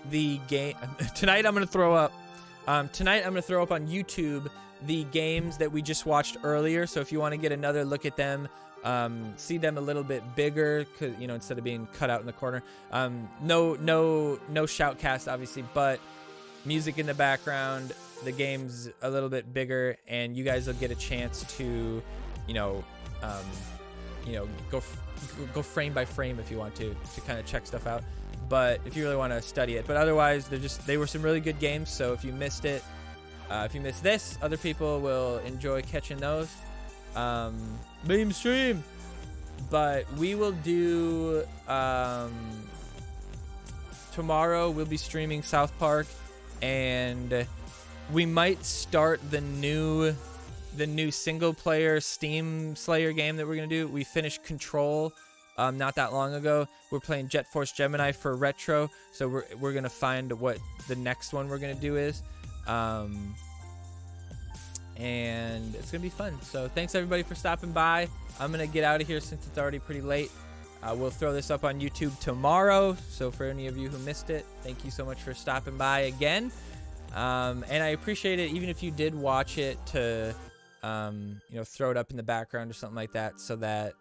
the game. Tonight I'm gonna throw up on YouTube the games that we just watched earlier. So if you want to get another look at them, see them a little bit bigger, cause you know, instead of being cut out in the corner. No shoutcast obviously, but music in the background. The game's a little bit bigger, and you guys will get a chance to, go frame by frame if you want to kind of check stuff out. but if you really want to study it. But otherwise, they were some really good games. So if you missed it, if you missed this, other people will enjoy catching those. Beam stream. But we will do tomorrow. We'll be streaming South Park, and we might start the new single player Steam Slayer game that we're gonna do. We finished Control not that long ago. We're playing Jet Force Gemini for retro, so we're gonna find what the next one we're gonna do is, and it's gonna be fun. So thanks everybody for stopping by. I'm gonna get out of here since it's already pretty late. We'll throw this up on YouTube tomorrow, so for any of you who missed it, thank you so much for stopping by again. And I appreciate it, even if you did watch it, to throw it up in the background or something like that, so that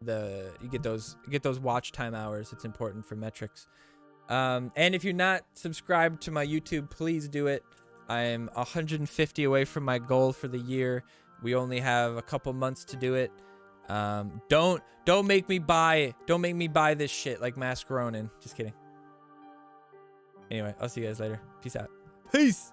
you get those watch time hours. It's important for metrics. And if you're not subscribed to my YouTube, please do it. I'm 150 away from my goal for the year. We only have a couple months to do it. Don't make me buy this shit like Mask Ronin. Just kidding. Anyway, I'll see you guys later. Peace out. Peace.